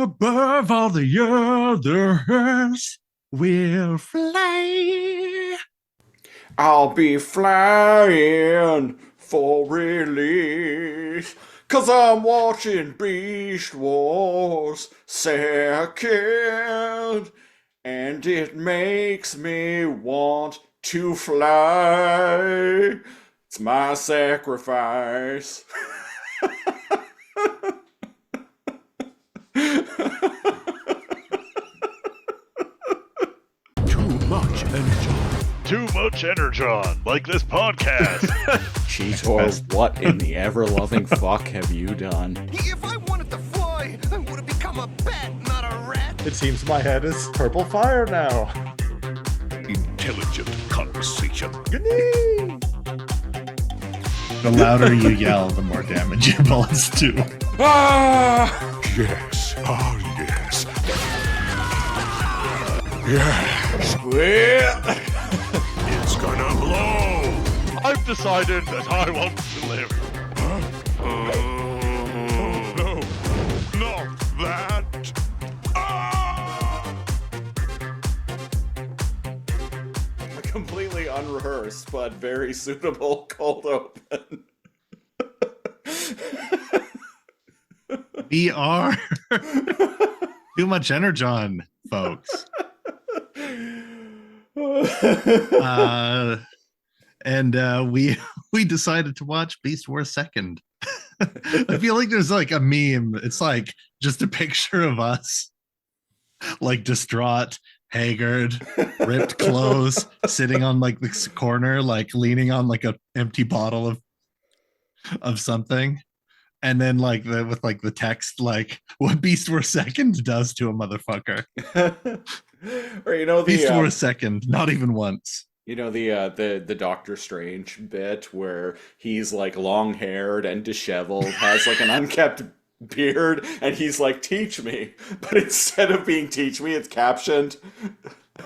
Above all the others, we'll fly. I'll be flying for release. 'Cause I'm watching Beast Wars second. And it makes me want to fly. It's my sacrifice. Too much energy. Too much energon, like this podcast. Cheetor, what in the ever-loving fuck have you done? If I wanted to fly, I would have become a bat, not a rat. It seems my head is purple fire now. Intelligent conversation. The louder you yell, the more damage your bullets do. Ah! Yes. Oh, yes. Yes. Well, It's gonna blow. I've decided that I want to live. No. Not that. Ah! a completely unrehearsed but very suitable cold open. We are too much energon, folks. We decided to watch Beast Wars Second. I feel like there's like a meme. It's like just a picture of us, like distraught, haggard, ripped clothes, sitting on like this corner, like leaning on like a empty bottle of something. And then like with like the text like what Beast Wars Second does to a motherfucker. Or you know Beast the Wars Second, not even once. you know the Doctor Strange bit where he's like long-haired and disheveled, has like an unkept beard, and he's like, "Teach me," but instead of being "Teach me," it's captioned.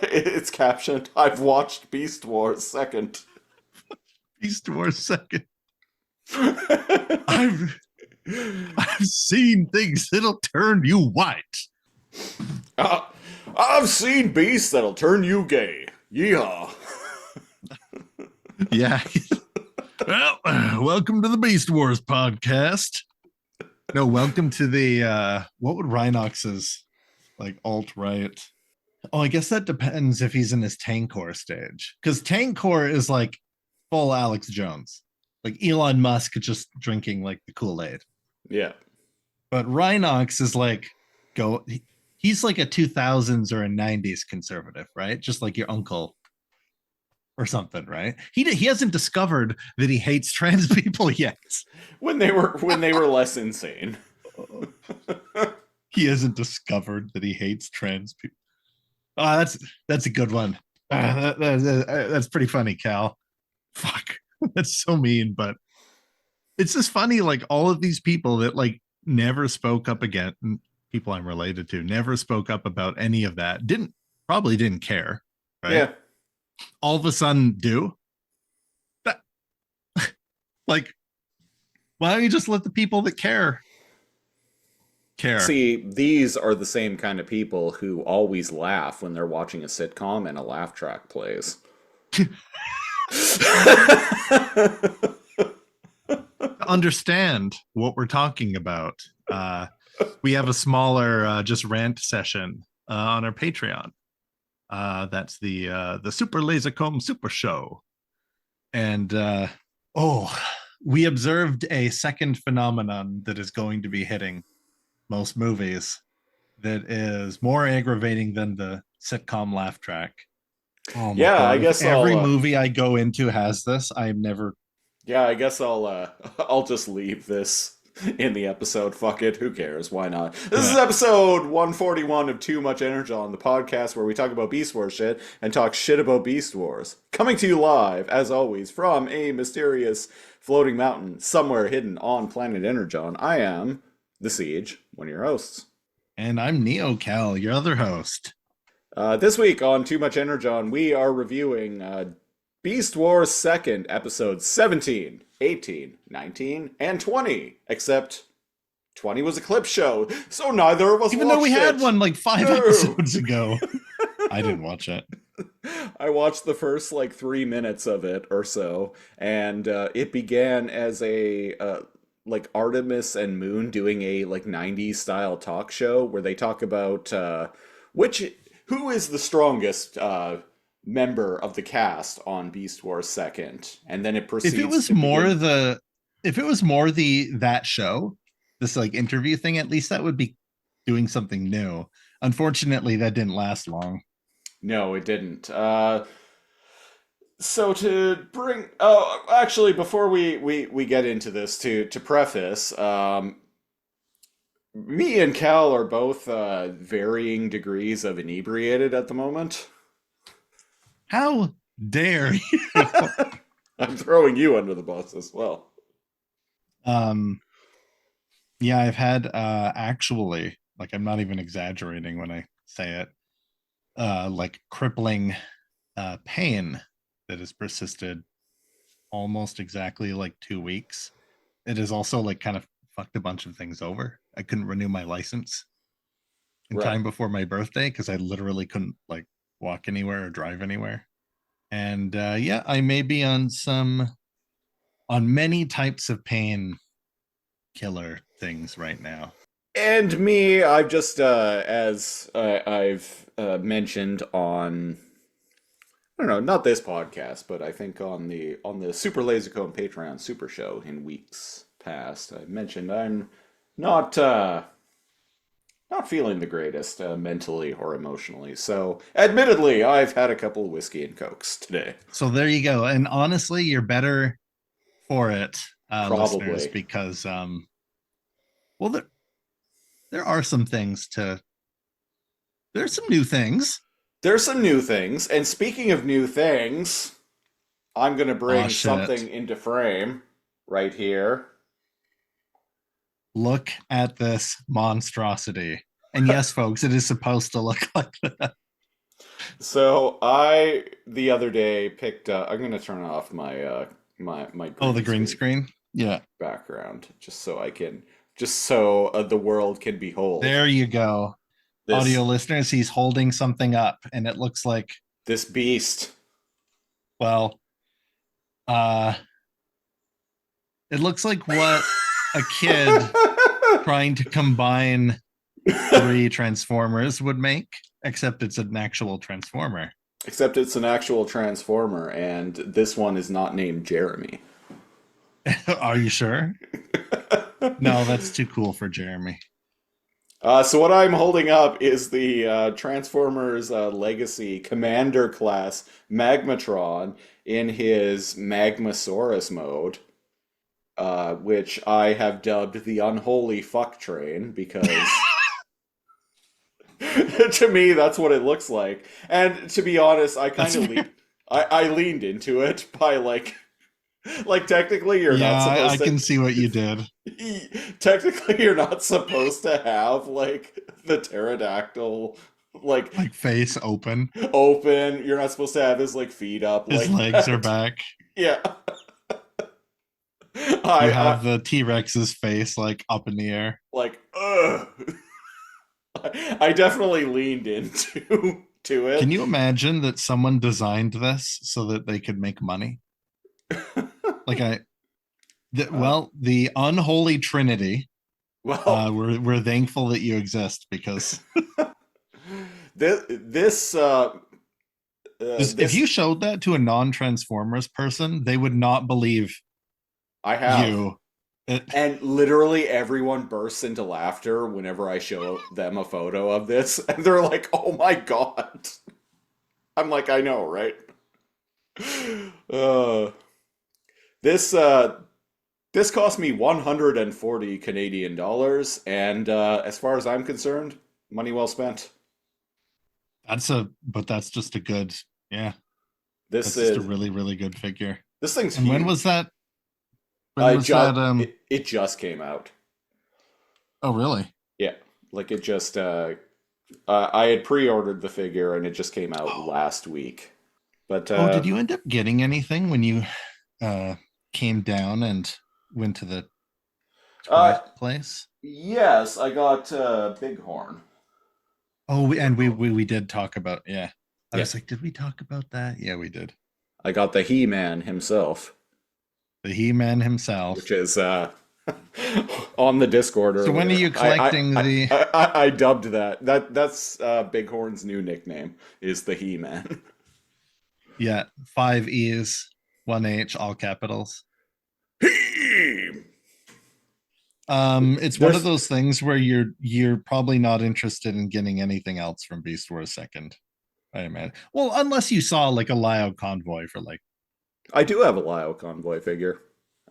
It's captioned, "I've watched Beast Wars Second." Beast Wars Second. I've seen things that'll turn you white. I've seen beasts that'll turn you gay. Yeehaw. Yeah. Well, welcome to the Beast Wars podcast. No, welcome to the what would Rhinox's like alt-right? Oh, I guess that depends if he's in his Tankor stage. Because Tankor is like full Alex Jones. Like Elon Musk just drinking like the Kool-Aid. Yeah. But Rhinox is like he's like a 2000s or a 90s conservative, right? Just like your uncle or something, right? He hasn't discovered that he hates trans people yet. When they were less insane. He hasn't discovered that he hates trans people. Oh, that's a good one. That's pretty funny, Cal. Fuck. That's so mean, but it's just funny, like all of these people that like never spoke up again, people I'm related to never spoke up about any of that, probably didn't care, right? Yeah. All of a sudden do that. Like, why don't you just let the people that care? See, these are the same kind of people who always laugh when they're watching a sitcom and a laugh track plays. Understand what we're talking about. We have a smaller just rant session on our Patreon. That's the Super Lasercomb Super Show. And we observed a second phenomenon that is going to be hitting most movies that is more aggravating than the sitcom laugh track. Oh my God. I guess every movie I go into has this. I'm never. Yeah, I guess I'll just leave this in the episode. Fuck it, who cares? Why not? This is episode 141 of Too Much Energon, the podcast where we talk about Beast Wars shit and talk shit about Beast Wars. Coming to you live, as always, from a mysterious floating mountain somewhere hidden on planet Energon. I am The Siege, one of your hosts. And I'm Neo Cal, your other host. This week on Too Much Energon, we are reviewing Beast Wars 2nd, episodes 17, 18, 19, and 20, except 20 was a clip show, so neither of us Even though we watched had it. one like 5 No. episodes ago. I didn't watch it. I watched the first like 3 minutes of it or so, and it began as a like Artemis and Moon doing a like 90s style talk show where they talk about who is the strongest member of the cast on Beast Wars Second, and then it proceeds. If it was more that show, this like interview thing, at least that would be doing something new. Unfortunately, that didn't last long. No, it didn't. So to bring, actually, before we get into this, to preface, me and Cal are both varying degrees of inebriated at the moment. How dare you? I'm throwing you under the bus as well. Yeah, I've had actually, like, I'm not even exaggerating when I say it, like crippling pain that has persisted almost exactly like 2 weeks. It has also like kind of fucked a bunch of things over. I couldn't renew my license in time before my birthday because I literally couldn't like walk anywhere or drive anywhere. And yeah, I may be on many types of pain killer things right now. And me, I've just, as I've mentioned on, I don't know, not this podcast, but I think on the Super Lasercone Patreon Super Show in weeks past, I mentioned I'm not feeling the greatest mentally or emotionally. So, admittedly, I've had a couple of whiskey and cokes today. So there you go. And honestly, you're better for it, listeners, Probably. because well, there are some things there's some new things. There's some new things, and speaking of new things, I'm going to bring something into frame right here. Look at this monstrosity. And yes, folks, it is supposed to look like that. So the other day picked up, I'm going to turn off my the green screen? Yeah. background just so the world can behold. There you go. Audio listeners, he's holding something up and it looks like this beast. Well, it looks like what a kid trying to combine 3 Transformers would make, except it's an actual Transformer. Except it's an actual Transformer, and this one is not named Jeremy. Are you sure? No, that's too cool for Jeremy. So what I'm holding up is the Transformers Legacy Commander class Magmatron in his Magmasaurus mode, which I have dubbed the Unholy Fuck Train because to me that's what it looks like. And to be honest, I kind of I leaned into it by like technically you're not supposed to. I can see what you did. Technically you're not supposed to have like the pterodactyl like face open. You're not supposed to have his like feet up. His legs are back. Yeah. You have the T-Rex's face like up in the air. Like, ugh. I definitely leaned into it. Can you imagine that someone designed this so that they could make money? Like the unholy trinity. Well, we're thankful that you exist because this if you showed that to a non-Transformers person, they would not believe I have you. And literally everyone bursts into laughter whenever I show them a photo of this, and they're like, "Oh my god!" I'm like, "I know, right?" This cost me 140 Canadian dollars, and as far as I'm concerned, money well spent. That's just a good, yeah. That's just a really, really good figure. This thing's and huge. When was that? It just came out. Oh, really? Yeah, like it just. I had pre-ordered the figure, and it just came out last week. But did you end up getting anything when you came down and went to the Place? Yes, I got Bighorn. Oh, and we did talk about, yeah. I Yeah. was like, did we talk about that? Yeah, we did. I got the He-Man himself, The He-Man himself. which is on the Discord earlier. So when are you collecting the? I dubbed that's Bighorn's new nickname is the He-Man. Yeah, 5 E's, 1 H, all capitals. He! It's one of those things where you're probably not interested in getting anything else from Beast Wars Second. I imagine. Well, unless you saw like a Lio convoy for like. I do have a Lio Convoy figure.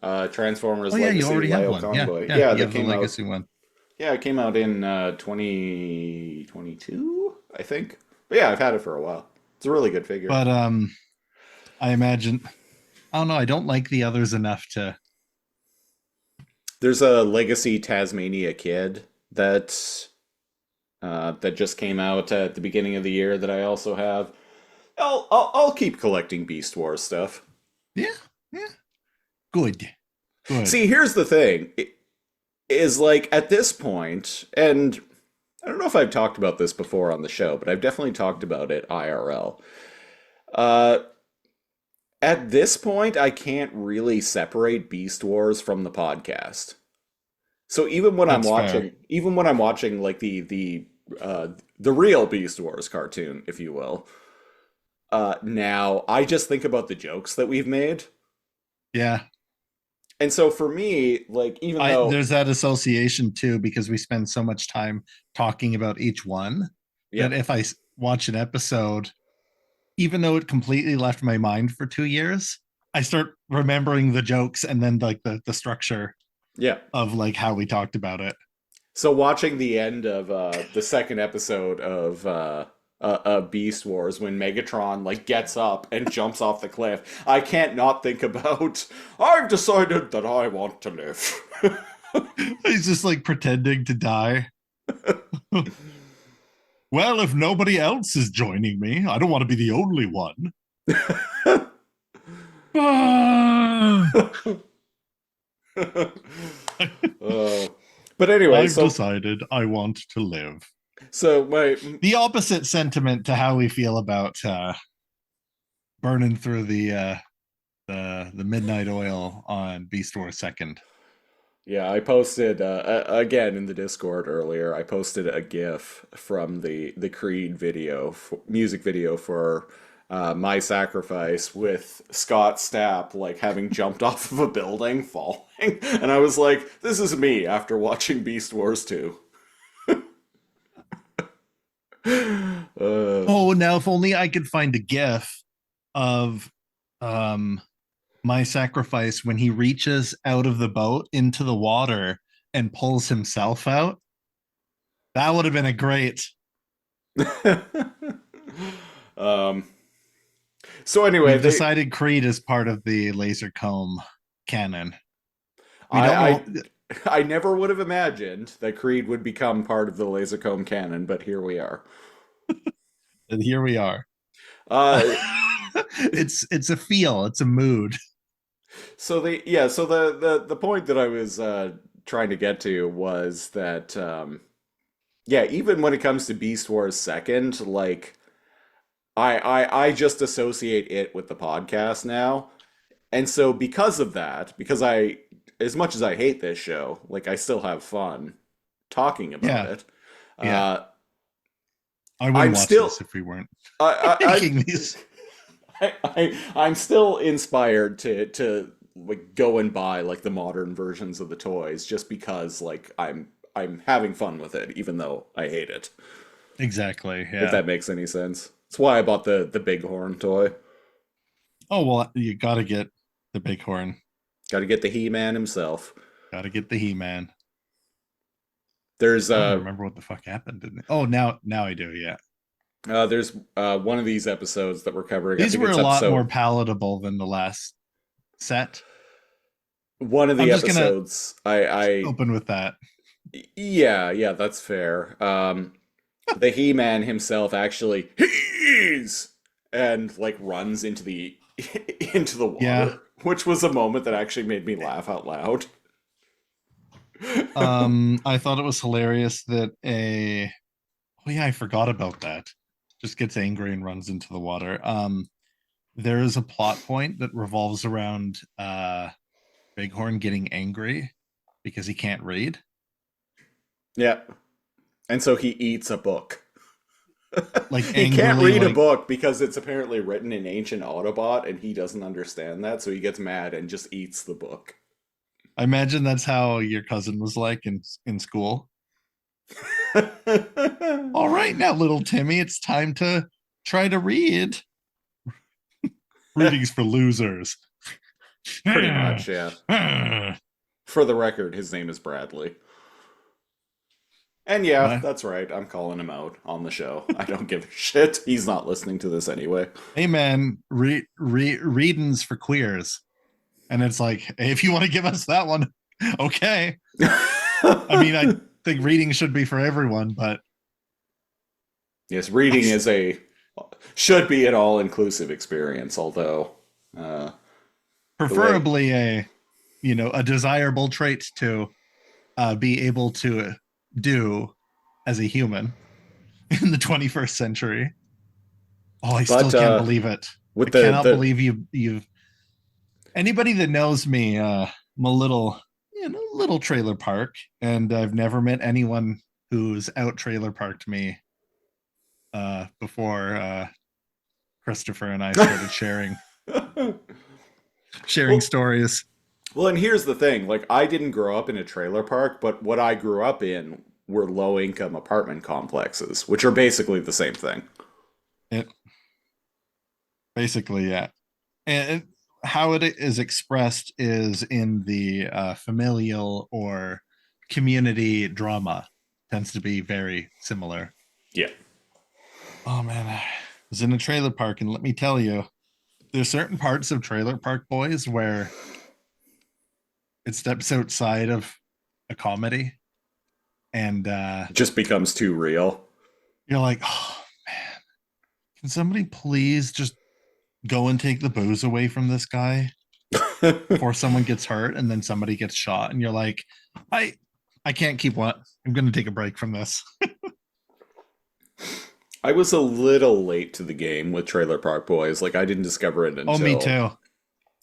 Transformers Oh yeah, Legacy you already have Lio one. Convoy. Yeah, you that have the came Legacy out. one. Yeah, it came out in 2022, I think. But yeah, I've had it for a while. It's a really good figure. But I imagine. I don't know. I don't like the others enough to. There's a Legacy Tasmania Kid that just came out at the beginning of the year that I also have. I'll keep collecting Beast Wars stuff. Yeah, yeah. Good. See, here's the thing. Is like at this point, and I don't know if I've talked about this before on the show, but I've definitely talked about it IRL. At this point, I can't really separate Beast Wars from the podcast. So even when I'm That's watching, fair. even when I'm watching like the real Beast Wars cartoon, if you will, now I just think about the jokes that we've made. Yeah. And so for me, like even though There's that association too, because we spend so much time talking about each one yeah, that if I watch an episode, even though it completely left my mind for 2 years, I start remembering the jokes and then like the structure yeah. of like how we talked about it. So watching the end of the second episode of Beast Wars when Megatron like gets up and jumps off the cliff, I can't not think about I've decided that I want to live. He's just like pretending to die. Well, if nobody else is joining me, I don't want to be the only one. But anyway, I've decided I want to live. so The opposite sentiment to how we feel about burning through the midnight oil on Beast Wars Second. yeah, I posted again in the Discord earlier. I posted a GIF from the Creed music video for My Sacrifice with Scott Stapp like having jumped off of a building, falling, and I was like, "This is me after watching Beast Wars 2." Oh, now if only I could find a GIF of My Sacrifice when he reaches out of the boat into the water and pulls himself out. That would have been a great. So anyway, We've decided Creed is part of the laser comb canon. We don't know. I never would have imagined that Creed would become part of the Lasercomb canon, but here we are. And here we are. It's a feel, it's a mood. So the point that I was trying to get to was that even when it comes to Beast Wars Second, like I just associate it with the podcast now. And so because of that, because as much as I hate this show, like I still have fun talking about it. Yeah. I wouldn't watch this if we weren't making these. I'm still inspired to like go and buy like the modern versions of the toys just because like I'm having fun with it, even though I hate it. Exactly. Yeah. If that makes any sense. That's why I bought the Bighorn toy. Oh well, you gotta get the Bighorn. Got to get the He-Man himself. Gotta get the He-Man. There's I don't remember what the fuck happened, didn't it? Oh, now I do. Yeah. There's one of these episodes that we're covering. These were a lot more palatable than the last set. One of the episodes, I open with that. Yeah, that's fair. The He-Man himself actually and like runs into the water, which was a moment that actually made me laugh out loud. I thought it was hilarious that oh yeah, I forgot about that. Just gets angry and runs into the water. There is a plot point that revolves around Bighorn getting angry because he can't read. Yeah. And so he eats a book. Like He can't angrily, read a like, book because it's apparently written in ancient Autobot and he doesn't understand that, so he gets mad and just eats the book. I imagine that's how your cousin was like in school. All right, now, little Timmy, it's time to try to read. Readings for losers. Pretty much, yeah. For the record, his name is Bradley. And yeah, What? that's right. I'm calling him out on the show. I don't give a shit. He's not listening to this anyway. Hey man, readings for queers. And it's like, hey, if you want to give us that one, okay. I mean, I think reading should be for everyone, but yes, reading should be an all-inclusive experience, although preferably a desirable trait to be able to do as a human in the 21st century. Oh, I still can't believe it. With I cannot believe you've anybody that knows me, I'm a little trailer park, and I've never met anyone who's out trailer parked me before Christopher and I started sharing stories. Well, and here's the thing, like, I didn't grow up in a trailer park, but what I grew up in were low-income apartment complexes, which are basically the same thing. It basically, yeah. And how it is expressed is in the familial or community drama tends to be very similar. Yeah. Oh man, I was in a trailer park, and let me tell you, there's certain parts of Trailer Park Boys where it steps outside of a comedy, and It just becomes too real. you're like, oh man, can somebody please just go and take the booze away from this guy before someone gets hurt and then somebody gets shot, and you're like, I can't keep what I'm gonna take a break from this. I was a little late to the game with Trailer Park Boys. Like, I didn't discover it until... Oh, me too.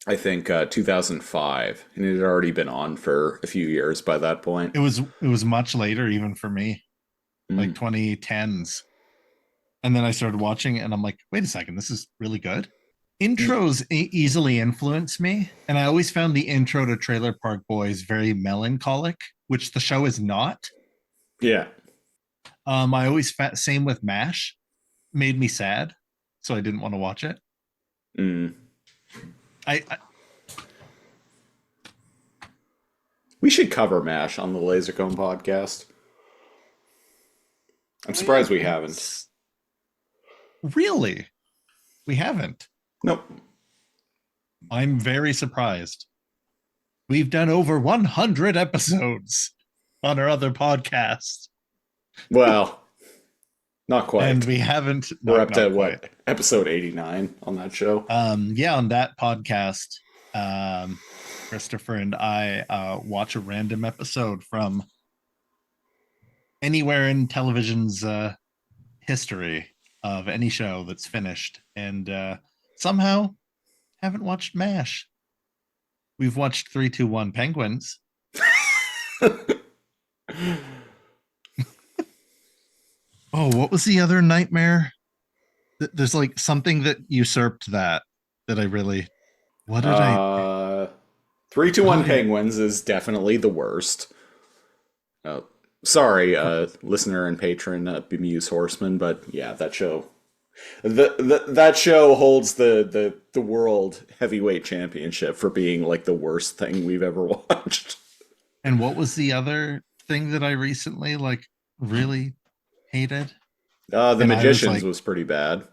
I think 2005, and it had already been on for a few years by that point. It was much later even for me, like Mm. 2010s. And then I started watching it, and I'm like, wait a second, this is really good. Intros easily influence me, and I always found the intro to Trailer Park Boys very melancholic, which the show is not. Yeah. I always same with MASH, made me sad, so I didn't want to watch it. Mm. I We should cover MASH on the Lasercomb podcast. I'm surprised we haven't. Really, we haven't. Nope. I'm very surprised. We've done over 100 episodes on our other podcast. Well, not quite. And we haven't. We're up to quite. what, episode 89 on that show? Yeah, on that podcast, Christopher and I watch a random episode from anywhere in television's history of any show that's finished, and somehow haven't watched MASH. We've watched 3-2-1 Penguins. Oh, what was the other nightmare? There's like something that usurped that I really. What did I? 3-2-1 Okay. Penguins is definitely the worst. Sorry, listener and patron Bemuse Horseman, but yeah, that show. That show holds the world heavyweight championship for being like the worst thing we've ever watched. And what was the other thing that I recently like really hated? The And I was Magicians like- was pretty bad.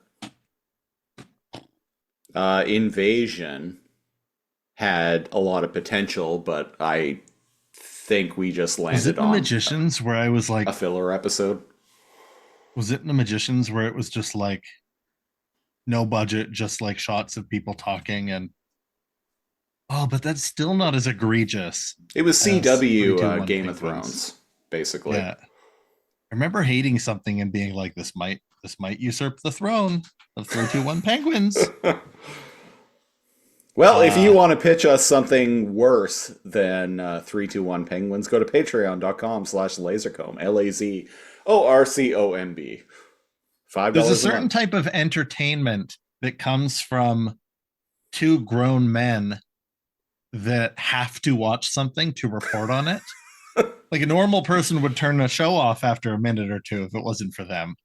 Invasion had a lot of potential, but I think we just Was it landed the on Magicians where I was like, a filler episode. was it in the Magicians where it was just like no budget, just like shots of people talking, and Oh, but that's still not as egregious It was as 3, 2, CW 1 Game of Penguins. Thrones, basically. Yeah. I remember hating something and being like, this might usurp the throne of 3, 2, 1 Penguins. Well, if you want to pitch us something worse than 321 Penguins, go to patreon.com/lazorcomb, LAZORCOMB. $5 There's a a certain month. type of entertainment that comes from two grown men that have to watch something to report on it. Like a normal person would turn a show off after a minute or two if it wasn't for them.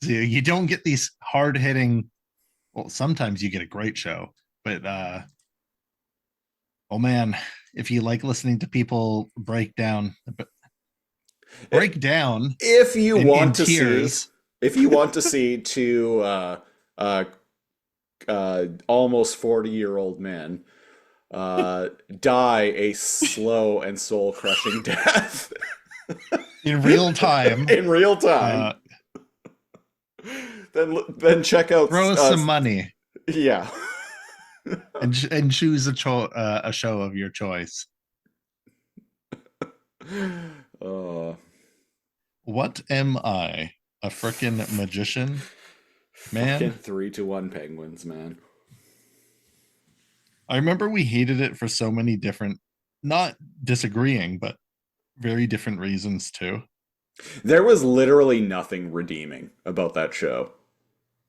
So you don't get these hard hitting. Well, sometimes you get a great show, but oh man, if you like listening to people break down If you in want to tears. see, if you want to see two almost 40-year-old men die a slow and soul crushing death in real time, in real time, then check out throw us some money, yeah, and choose a show of your choice. What am I, a frickin' magician? Man, fucking 3-2-1 Penguins, man. I remember we hated it for so many different, not disagreeing, but very different reasons too. There was literally nothing redeeming about that show.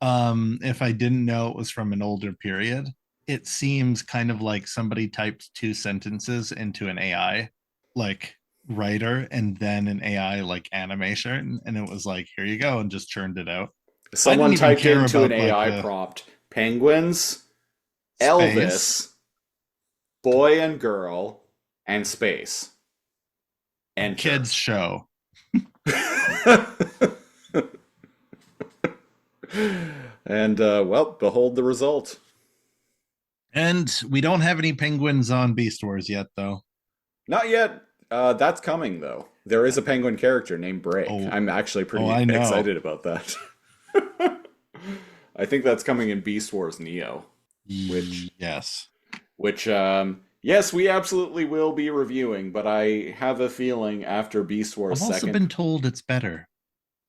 If I didn't know it was from an older period, it seems kind of like somebody typed 2 sentences into an AI like writer and then an AI like animation, and it was like, here you go, and just churned it out. Someone typed into an AI like prompt, penguins, space. Elvis, boy and girl, and space. And Kids show. And well, behold the result. And we don't have any penguins on Beast Wars yet, though. Not yet. That's coming though. There is a penguin character named Break. Oh. I'm actually pretty I know. excited about that. I think that's coming in Beast Wars Neo. Yes. Which yes, we absolutely will be reviewing, but I have a feeling after Beast Wars I've Second. also been told it's better.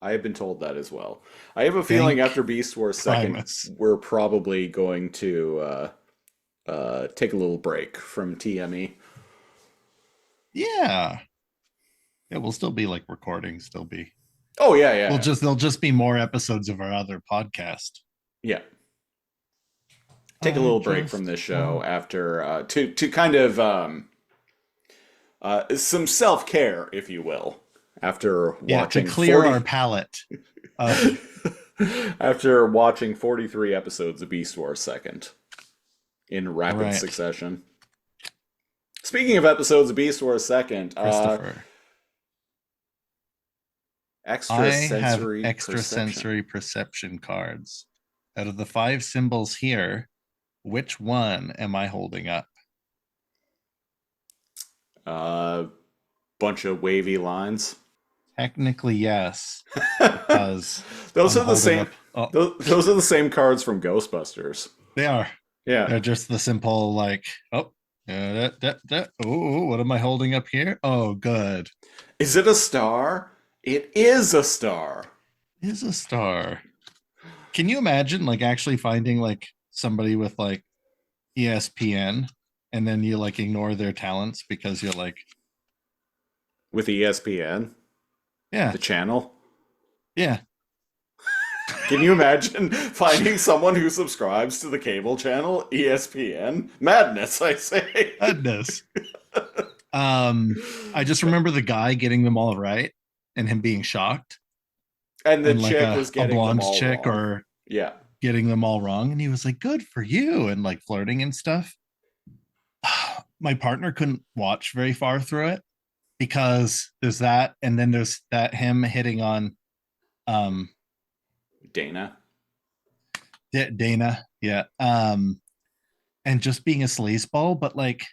I have been told that as well. I have a feeling after Beast Wars Second, Primus. we're probably going to take a little break from TME. Yeah. It will still be like recording, still be. Oh yeah, yeah. There'll just be more episodes of our other podcast. Yeah. Take a little break from this show after to kind of some self-care, if you will, after watching to clear our palate. After watching 43 episodes of Beast Wars Second in rapid succession. Speaking of episodes of Beast Wars Second, Christopher, extrasensory extrasensory perception cards. Out of the 5 symbols here, which one am I holding up? Bunch of wavy lines. Technically, yes, because those I'm are the same. up, those are the same cards from Ghostbusters. They are. Yeah, They're just the simple like, oh, what am I holding up here? Oh, good. Is it a star? It is a star. It is a star. Can you imagine like actually finding like somebody with like ESPN and then you like ignore their talents because you're like, with ESPN? Yeah. The channel? Yeah. Can you imagine finding someone who subscribes to the cable channel ESPN? Madness, I say. Madness. I just remember the guy getting them all right and him being shocked. And the chick like was getting a blonde them all chick wrong. or yeah, getting them all wrong, and he was like, good for you, and like flirting and stuff. My partner couldn't watch very far through it because there's that, and then there's that him hitting on Dana. Dana, yeah, and just being a sleazeball, but like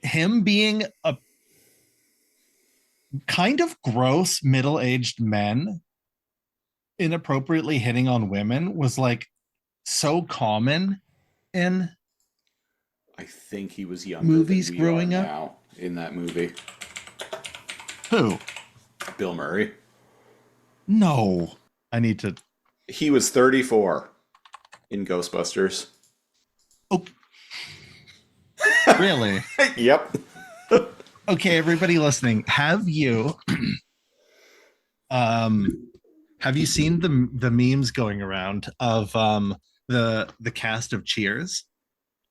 him being a kind of gross middle-aged men inappropriately hitting on women was like so common in I think he was younger movies than we growing are up. now in that movie. Who? Bill Murray. No. I need to. He was 34 in Ghostbusters. Oh, really? Yep. Okay, everybody listening, um have you seen the memes going around of the cast of Cheers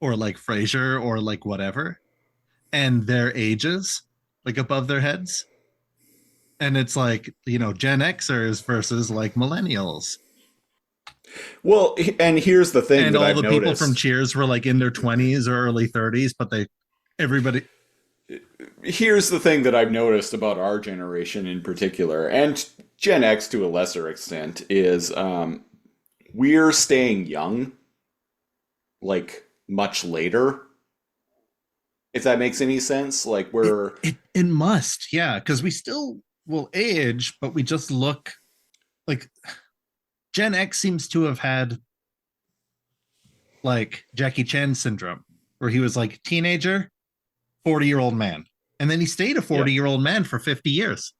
or like Frasier or like whatever and their ages like above their heads? And it's like, Gen Xers versus like millennials. Well, and here's the thing And that all I've the people from noticed. Cheers were like in their 20s or early 30s, but everybody. Here's the thing that I've noticed about our generation in particular, and Gen X to a lesser extent, is we're staying young, like much later. If that makes any sense, like we're It must, yeah, because we still will age, but we just look like Gen X seems to have had like Jackie Chan syndrome, where he was like teenager, 40-year-old man. And then he stayed a yeah, 40-year-old man for 50 years.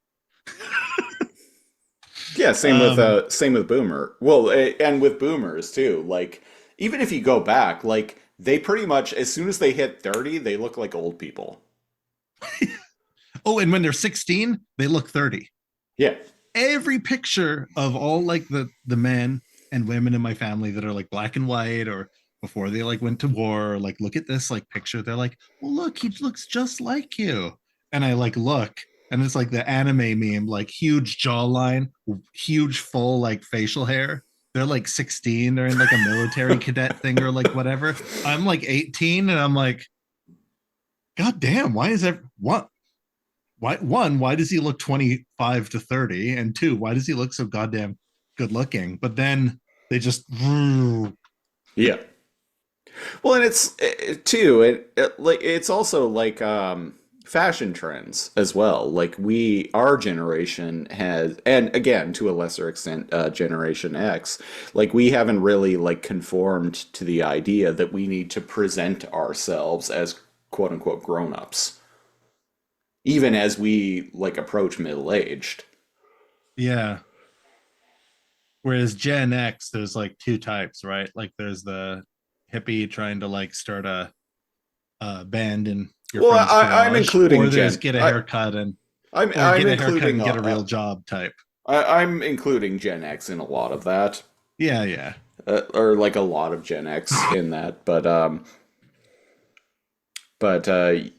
yeah. Um, Same with Boomer. Well, and with Boomers too. Like even if you go back, like they pretty much as soon as they hit 30, they look like old people. oh, and when they're 16, they look 30. Yeah, Every picture of all like the men and women in my family that are like black and white or before they like went to war, or, like look at this like picture, they're like, well, look, he looks just like you. And I like look, and it's like the anime meme, like huge jawline, huge full like facial hair. They're like 16, they're in like a military cadet thing or like whatever. I'm like 18 and I'm like, god damn, why is that what why does he look 25 to 30, and two, why does he look so goddamn good looking? But then they just yeah. Well, and it's too. Like it's also like fashion trends as well. Like our generation has, and again to a lesser extent, Generation X. Like we haven't really like conformed to the idea that we need to present ourselves as quote unquote grown ups, even as we like approach middle aged. yeah. Whereas Gen X, there's like two types, right? Like there's the hippie trying to like start a band in your Well, friend's I'm garage, or including there's Gen. get a haircut or I'm get a haircut including and get a real job type. I'm including Gen X in a lot of that. Yeah, yeah. Or like a lot of Gen X in that, but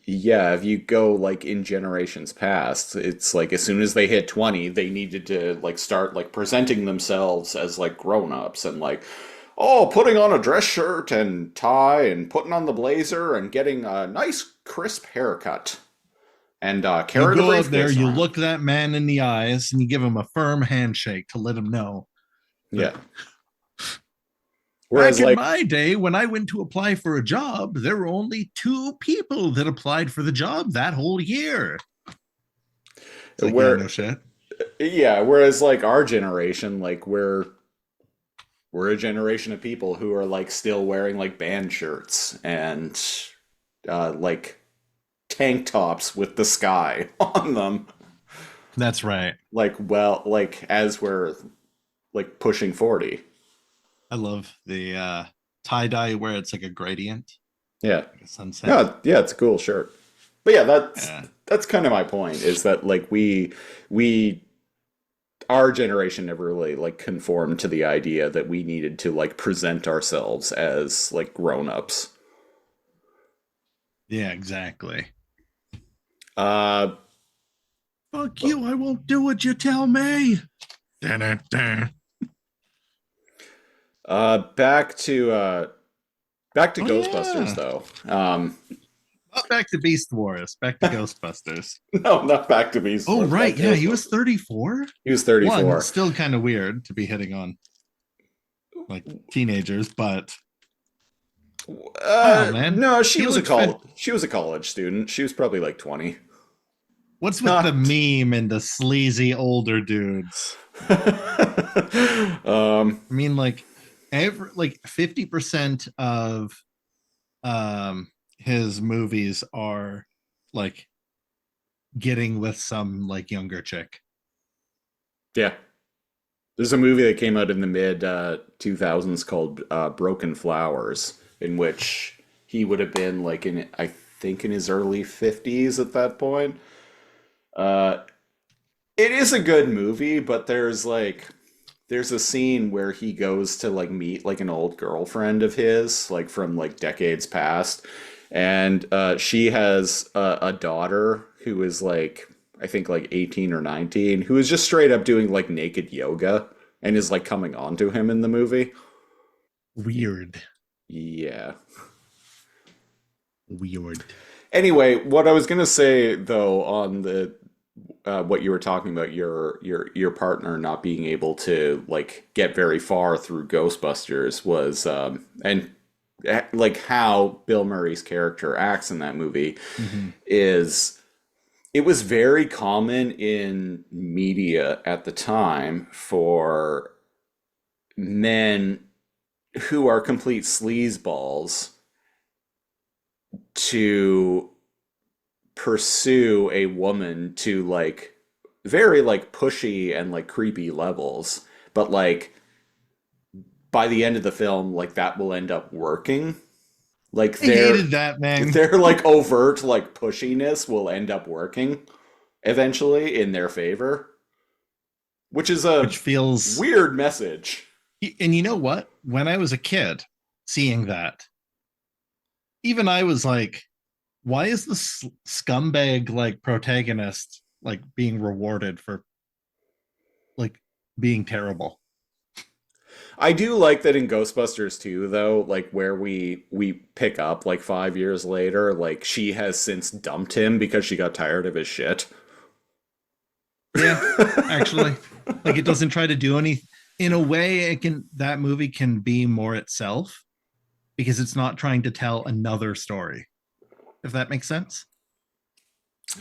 yeah, if you go like in generations past, it's like as soon as they hit 20, they needed to like start like presenting themselves as like grown-ups and like oh, putting on a dress shirt and tie and putting on the blazer and getting a nice crisp haircut and You carry the go out there, briefcase you around. look that man in the eyes, and you give him a firm handshake to let him know that Yeah. back Whereas in like my day, when I went to apply for a job, there were only two people that applied for the job that whole year. It's like, yeah, where no shit. yeah, whereas like our generation, like we're a generation of people who are like still wearing like band shirts and like tank tops with the sky on them. That's right. Like well, like as we're like pushing 40. I love the tie dye where it's like a gradient, Yeah. like a sunset. Yeah, yeah, it's a cool shirt. But yeah, Yeah. that's kind of my point is that like we our generation never really like conformed to the idea that we needed to like present ourselves as like grown-ups. Yeah, exactly. Uh Fuck you, I won't do what you tell me. Dun-dun-dun. back to Oh, Ghostbusters yeah. though. Not back to Beast Wars, back to Ghostbusters. No, not back to Beast Oh, Wars. right. Back to Yeah, he was Ghostbusters. 34. He was One, 34. still kind of weird to be hitting on like teenagers, but wow, man. No, He looked fit. she was a college student. She was probably like 20. What's with the Not. meme and the sleazy older dudes? um, I mean, like, like 50% of his movies are like getting with some like younger chick. Yeah. There's a movie that came out in the mid 2000s called Broken Flowers, in which he would have been like in, I think, in his early 50s at that point. Uh, it is a good movie, but there's a scene where he goes to like meet like an old girlfriend of his, like from like decades past, and she has a daughter who is like, I think like 18 or 19, who is just straight up doing like naked yoga and is like coming on to him in the movie. Weird. Yeah. Weird. Anyway, what I was gonna say though on the what you were talking about, your partner not being able to like get very far through Ghostbusters was and like how Bill Murray's character acts in that movie is, it was very common in media at the time for men who are complete sleazeballs to pursue a woman to like very like pushy and like creepy levels, but like by the end of the film, like that will end up working. Like I hated that, man. their like overt like pushiness will end up working eventually in their favor, which is a Which feels weird message. And you know what? When I was a kid seeing that, even I was like, why is the scumbag like protagonist like being rewarded for like being terrible? I do like that in Ghostbusters 2 though, like where we pick up like 5 years later, like she has since dumped him because she got tired of his shit. Yeah, actually, like it doesn't try to do any. In a way, that movie can be more itself because it's not trying to tell another story. If that makes sense.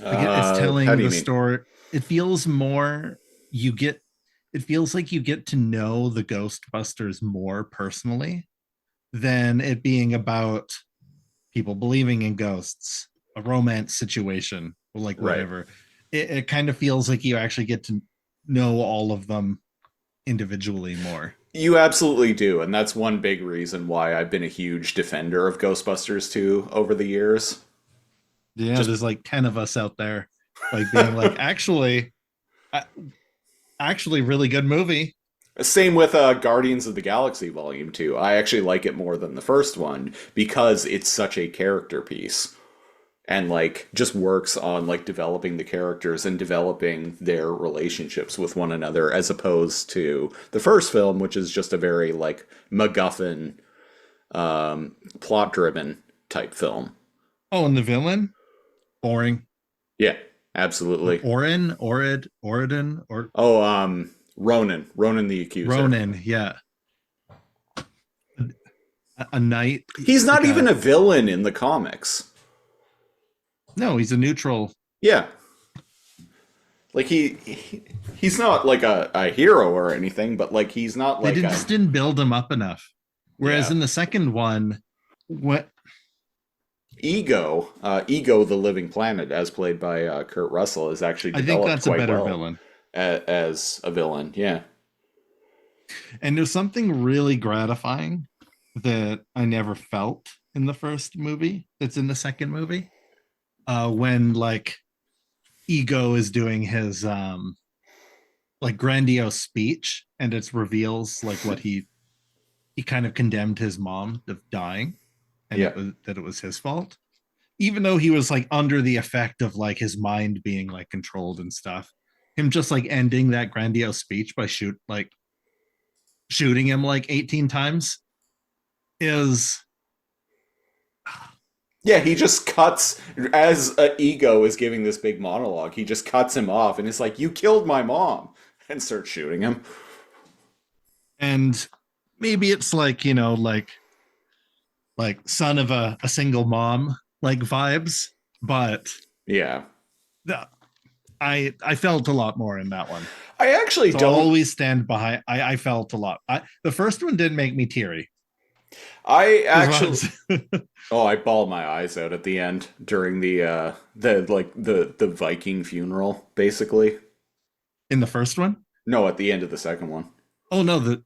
Like it's telling how do you the mean? story. It feels more it feels like you get to know the Ghostbusters more personally than it being about people believing in ghosts, a romance situation, or like Right. whatever. It kind of feels like you actually get to know all of them individually more. You absolutely do, and that's one big reason why I've been a huge defender of Ghostbusters 2 over the years. Yeah, there's like 10 of us out there like being like, actually really good movie. Same with Guardians of the Galaxy Volume 2. I actually like it more than the first one because it's such a character piece and like just works on like developing the characters and developing their relationships with one another, as opposed to the first film, which is just a very like MacGuffin plot driven type film. Oh, and the villain? Boring. Yeah, absolutely. Oridon, or Oh, Ronan the Accuser. Ronan, yeah. A knight. He's not like even a villain in the comics. No, he's a neutral. Yeah. Like he's not like a hero or anything, but like he's not like Just didn't build him up enough. Whereas in the second one, what Ego the Living Planet, as played by Kurt Russell, is actually I developed think that's a quite better well villain. as a villain. Yeah. And there's something really gratifying that I never felt in the first movie that's in the second movie. When like Ego is doing his like grandiose speech, and it reveals like what he kind of condemned his mom of dying, and that it was his fault, even though he was like under the effect of like his mind being like controlled and stuff. Him just like ending that grandiose speech by shooting him like 18 times is Yeah, he just cuts, as Ego is giving this big monologue, he just cuts him off and is like, "You killed my mom," and starts shooting him. and maybe it's like, you know, like son of a single mom like vibes, but Yeah. the, I felt a lot more in that one. I actually So don't. I'll always stand behind. I felt a lot. The first one didn't make me teary. I Is what I'm actually. saying. Oh, I bawled my eyes out at the end during the Viking funeral, basically. In the first one. No, at the end of the second one. Oh no,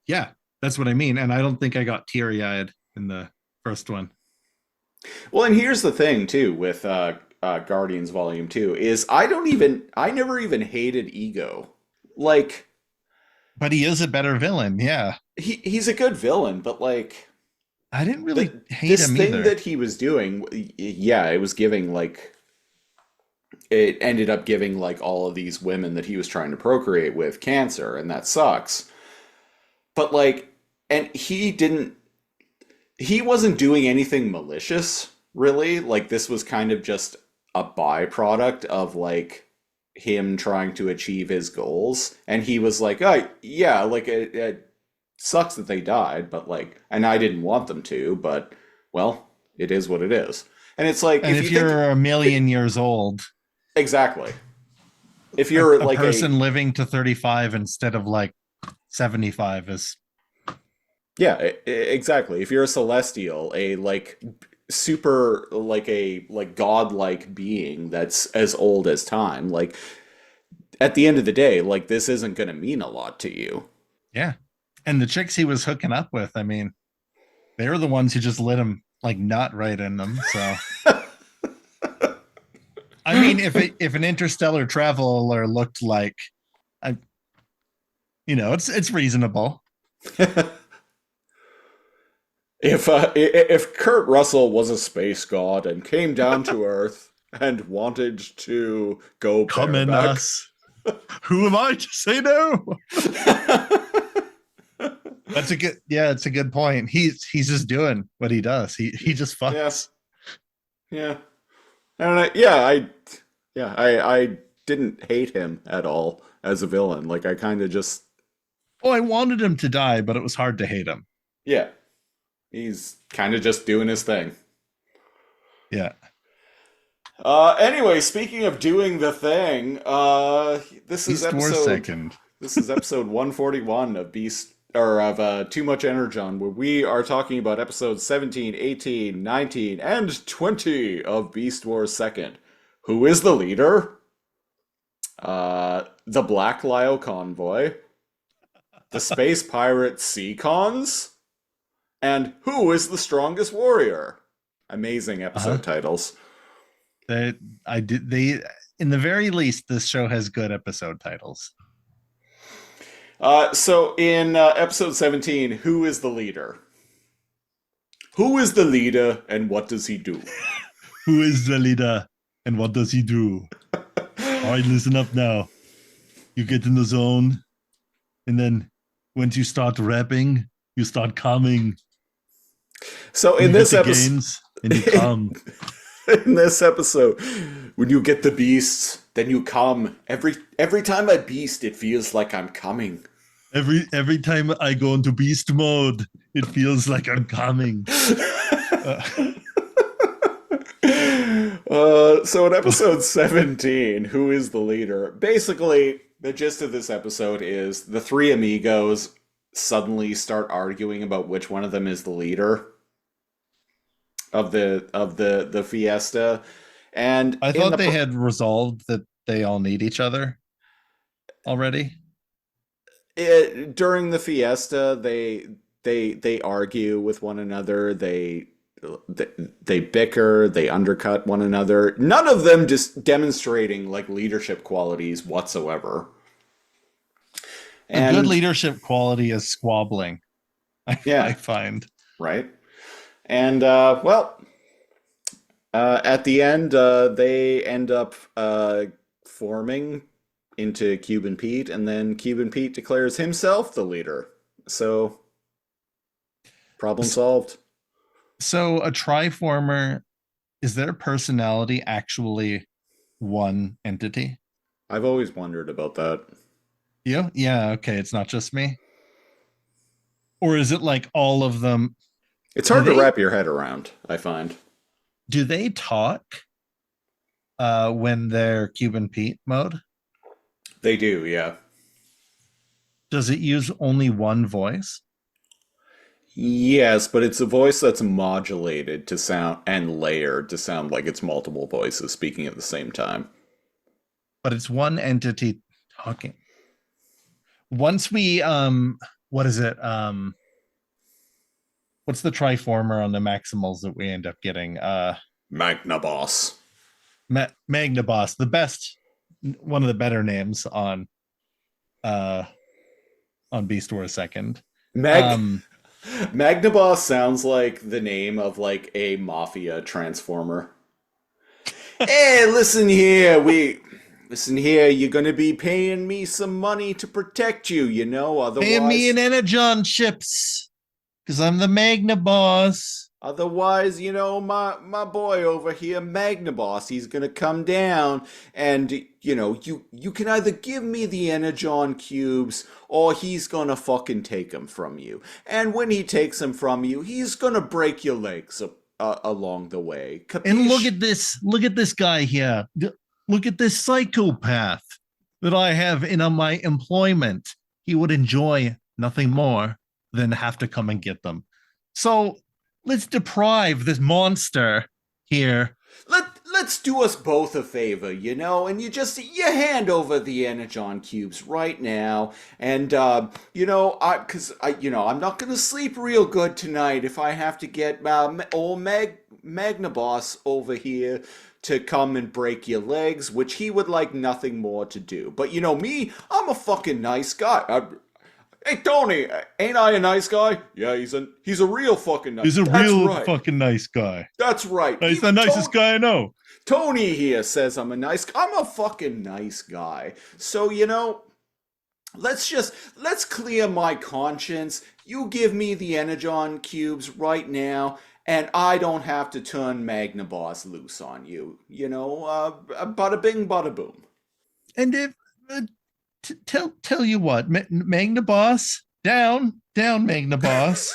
yeah, that's what I mean. And I don't think I got teary eyed in the first one. Well, and here's the thing too with Guardians Volume 2 is I never even hated Ego. Like But he is a better villain. Yeah, he's a good villain, but like I didn't really hate this him thing either. that he was doing, yeah, it was giving like it ended up giving like all of these women that he was trying to procreate with cancer, and that sucks. But like, and he wasn't doing anything malicious, really. Like this was kind of just a byproduct of like him trying to achieve his goals. And he was like, oh yeah, like it sucks that they died, but like, and I didn't want them to, but well, it is what it is. And it's like, And if you're a million years old, exactly. If you're a like person living to 35 instead of like 75 is yeah, exactly. If you're a celestial, a like super like a like godlike being that's as old as time, like at the end of the day, like this isn't going to mean a lot to you. yeah. And the chicks he was hooking up with, I mean, they were the ones who just lit him like nut right in them. So I mean, if an interstellar traveler looked like, I, it's reasonable. If Kurt Russell was a space god and came down to Earth and wanted to go Come in bareback, us. Who am I to say no? That's a good, yeah, it's a good point. He's just doing what he does. He just fucks. Yeah. And I didn't hate him at all as a villain. Like I kind of just Oh, I wanted him to die, but it was hard to hate him. yeah. He's kind of just doing his thing. Yeah. Anyway, speaking of doing the thing, this is Beast Wars episode second. This is episode 141 of Too Much Energon, where we are talking about episodes 17, 18, 19, and 20 of Beast Wars Second. Who is the leader? The Black Lyo Convoy, the Space Pirate Sea Cons, and who is the strongest warrior? Amazing episode titles. They in the very least, this show has good episode titles. So in episode 17, who is the leader? Who is the leader and what does he do? Who is the leader and what does he do? All right, listen up now. You get in the zone, and then once you start rapping, you start coming. So in this episode, gains, and you come. In this episode, when you get the beasts, then you come. Every time I beast, it feels like I'm coming. Every time I go into beast mode, it feels like I'm coming. So in episode 17, who is the leader? Basically, the gist of this episode is the three amigos suddenly start arguing about which one of them is the leader of the fiesta. And I thought they had resolved that they all need each other already. During the fiesta, they argue with one another. They bicker. They undercut one another. None of them just demonstrating like leadership qualities whatsoever. And a good leadership quality is squabbling. I find right. And at the end, they end up forming into Cuban Pete, and then Cuban Pete declares himself the leader. So, problem solved. So a triformer, is their personality actually one entity? I've always wondered about that. Yeah, okay, it's not just me. Or is it like all of them? It's hard to wrap your head around, I find. Do they talk? when they're Cuban Pete mode? They do, yeah. Does it use only one voice? Yes, but it's a voice that's modulated to sound and layered to sound like it's multiple voices speaking at the same time. But it's one entity talking. Once we what is it? What's the triformer on the maximals that we end up getting? Magnaboss. Magnaboss, the best, one of the better names on Beast Wars Second. Magnaboss sounds like the name of like a mafia transformer. Hey, listen here, you're gonna be paying me some money to protect you, you know, otherwise Pay me an energon chips, because I'm the Magnaboss. otherwise, you know, my boy over here, Magnaboss, he's gonna come down and you know, you can either give me the energon cubes or he's gonna fucking take them from you. And when he takes them from you, he's gonna break your legs along the way. Capiche? And look at this guy here. Look at this psychopath that I have in my employment. He would enjoy nothing more than have to come and get them. So let's deprive this monster here. Let's do us both a favor, you know, and you hand over the energon cubes right now, and you know, I'm not gonna sleep real good tonight if I have to get old Magnaboss over here to come and break your legs, which he would like nothing more to do. But you know me, I'm a fucking nice guy. Hey Tony, ain't I a nice guy? Yeah, he's a real fucking nice. He's a real fucking nice guy. That's right. He's the nicest guy I know. Tony here says I'm a fucking nice guy. So, you know, let's clear my conscience. You give me the energon cubes right now, and I don't have to turn Magnaboss loose on you. You know, bada bing, bada boom. And if tell you what, Magnaboss, down, Magnaboss.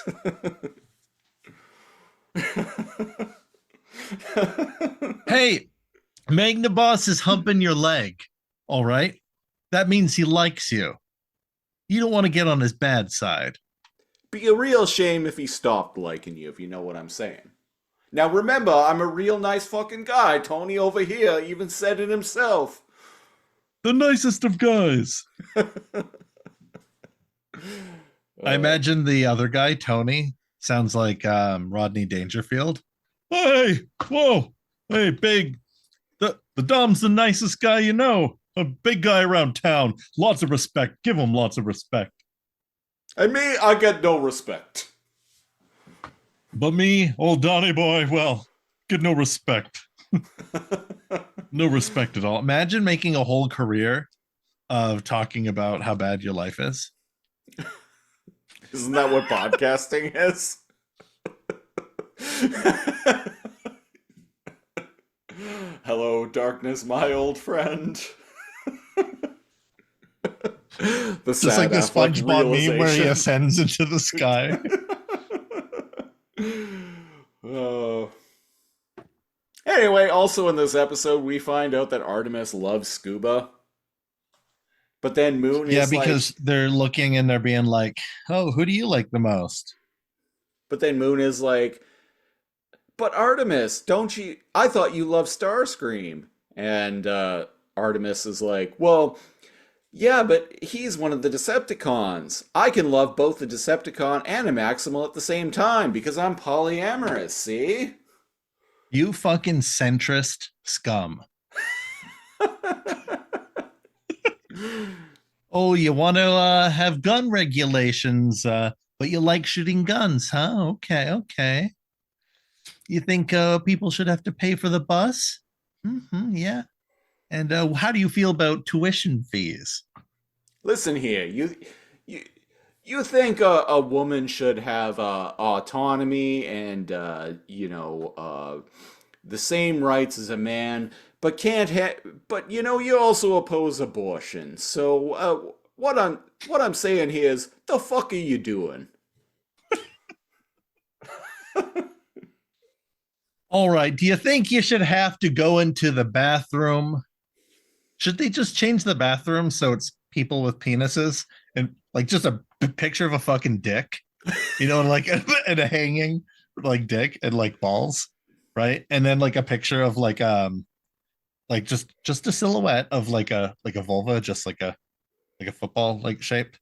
Hey, Magnaboss is humping your leg. All right, that means he likes you. You don't want to get on his bad side. Be a real shame if he stopped liking you, if you know what I'm saying. Now remember, I'm a real nice fucking guy. Tony over here even said it himself. The nicest of guys. I imagine the other guy, Tony, sounds like Rodney Dangerfield. Hey, whoa, hey, big. The Dom's the nicest guy you know. A big guy around town. Lots of respect. Give him lots of respect. And me, I get no respect. But me, old Donny boy, well, get no respect. No respect at all. Imagine making a whole career of talking about how bad your life is. Isn't that what podcasting is? Hello, darkness, my old friend. Just like the SpongeBob meme where he ascends into the sky. Anyway, also in this episode, we find out that Artemis loves scuba. But then Moon is because they're looking and they're being like, oh, who do you like the most? But then Moon is like, but Artemis, don't you... I thought you loved Starscream. And Artemis is like, well, yeah, but he's one of the Decepticons. I can love both the Decepticon and a Maximal at the same time because I'm polyamorous, see? You fucking centrist scum. Oh, you want to have gun regulations, but you like shooting guns, huh? Okay. You think people should have to pay for the bus? Mm-hmm, yeah. And how do you feel about tuition fees? Listen here, you think a woman should have autonomy and the same rights as a man, but but you also oppose abortion. So what I'm saying here is, the fuck are you doing? All right. Do you think you should have to go into the bathroom? Should they just change the bathroom so it's people with penises and like just a picture of a fucking dick, like and a hanging like dick and like balls, right? And then like a picture of like just a silhouette of like a vulva, just like a football like shape.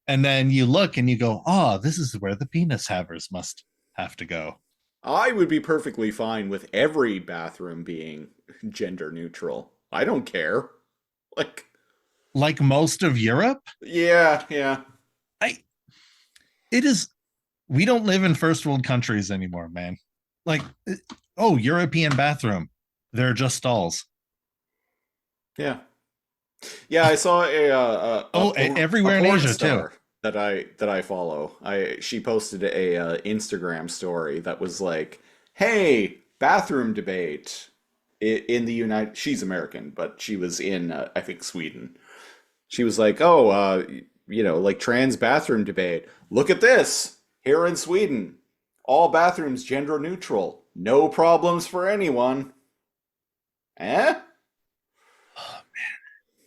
And then you look and you go, oh, this is where the penis havers must have to go. I would be perfectly fine with every bathroom being gender neutral. I don't care. Like most of Europe, yeah. I it is we don't live in first world countries anymore, man. Like, oh, European bathroom. They're just stalls. Yeah. Yeah, I saw everywhere in porn Asia star that I follow. She posted a Instagram story that was like, "Hey, bathroom debate in the United." She's American, but she was in I think Sweden. She was like, "Oh, like trans bathroom debate. Look at this here in Sweden. All bathrooms gender neutral. No problems for anyone." Eh?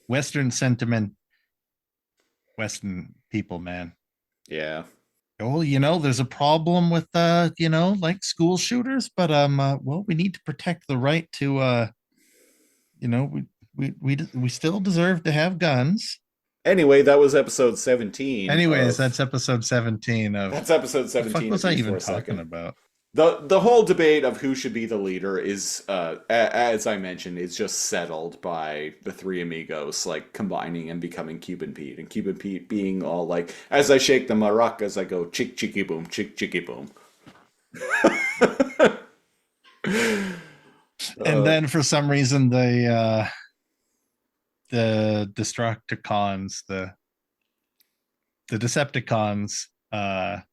Western sentiment, Western people, man. Yeah. Oh, there's a problem with like school shooters, but well, we need to protect the right to we still deserve to have guns. Anyway, that was episode 17. Anyways, that's episode 17 of That's episode the fuck 17 was of I Beast even for a talking Second. about? The whole debate of who should be the leader is, as I mentioned, is just settled by the three amigos, like, combining and becoming Cuban Pete. And Cuban Pete being all like, as I shake the maracas, I go, chick, chicky, boom, chick, chicky, boom. And then for some reason the Destructicons, the Decepticons are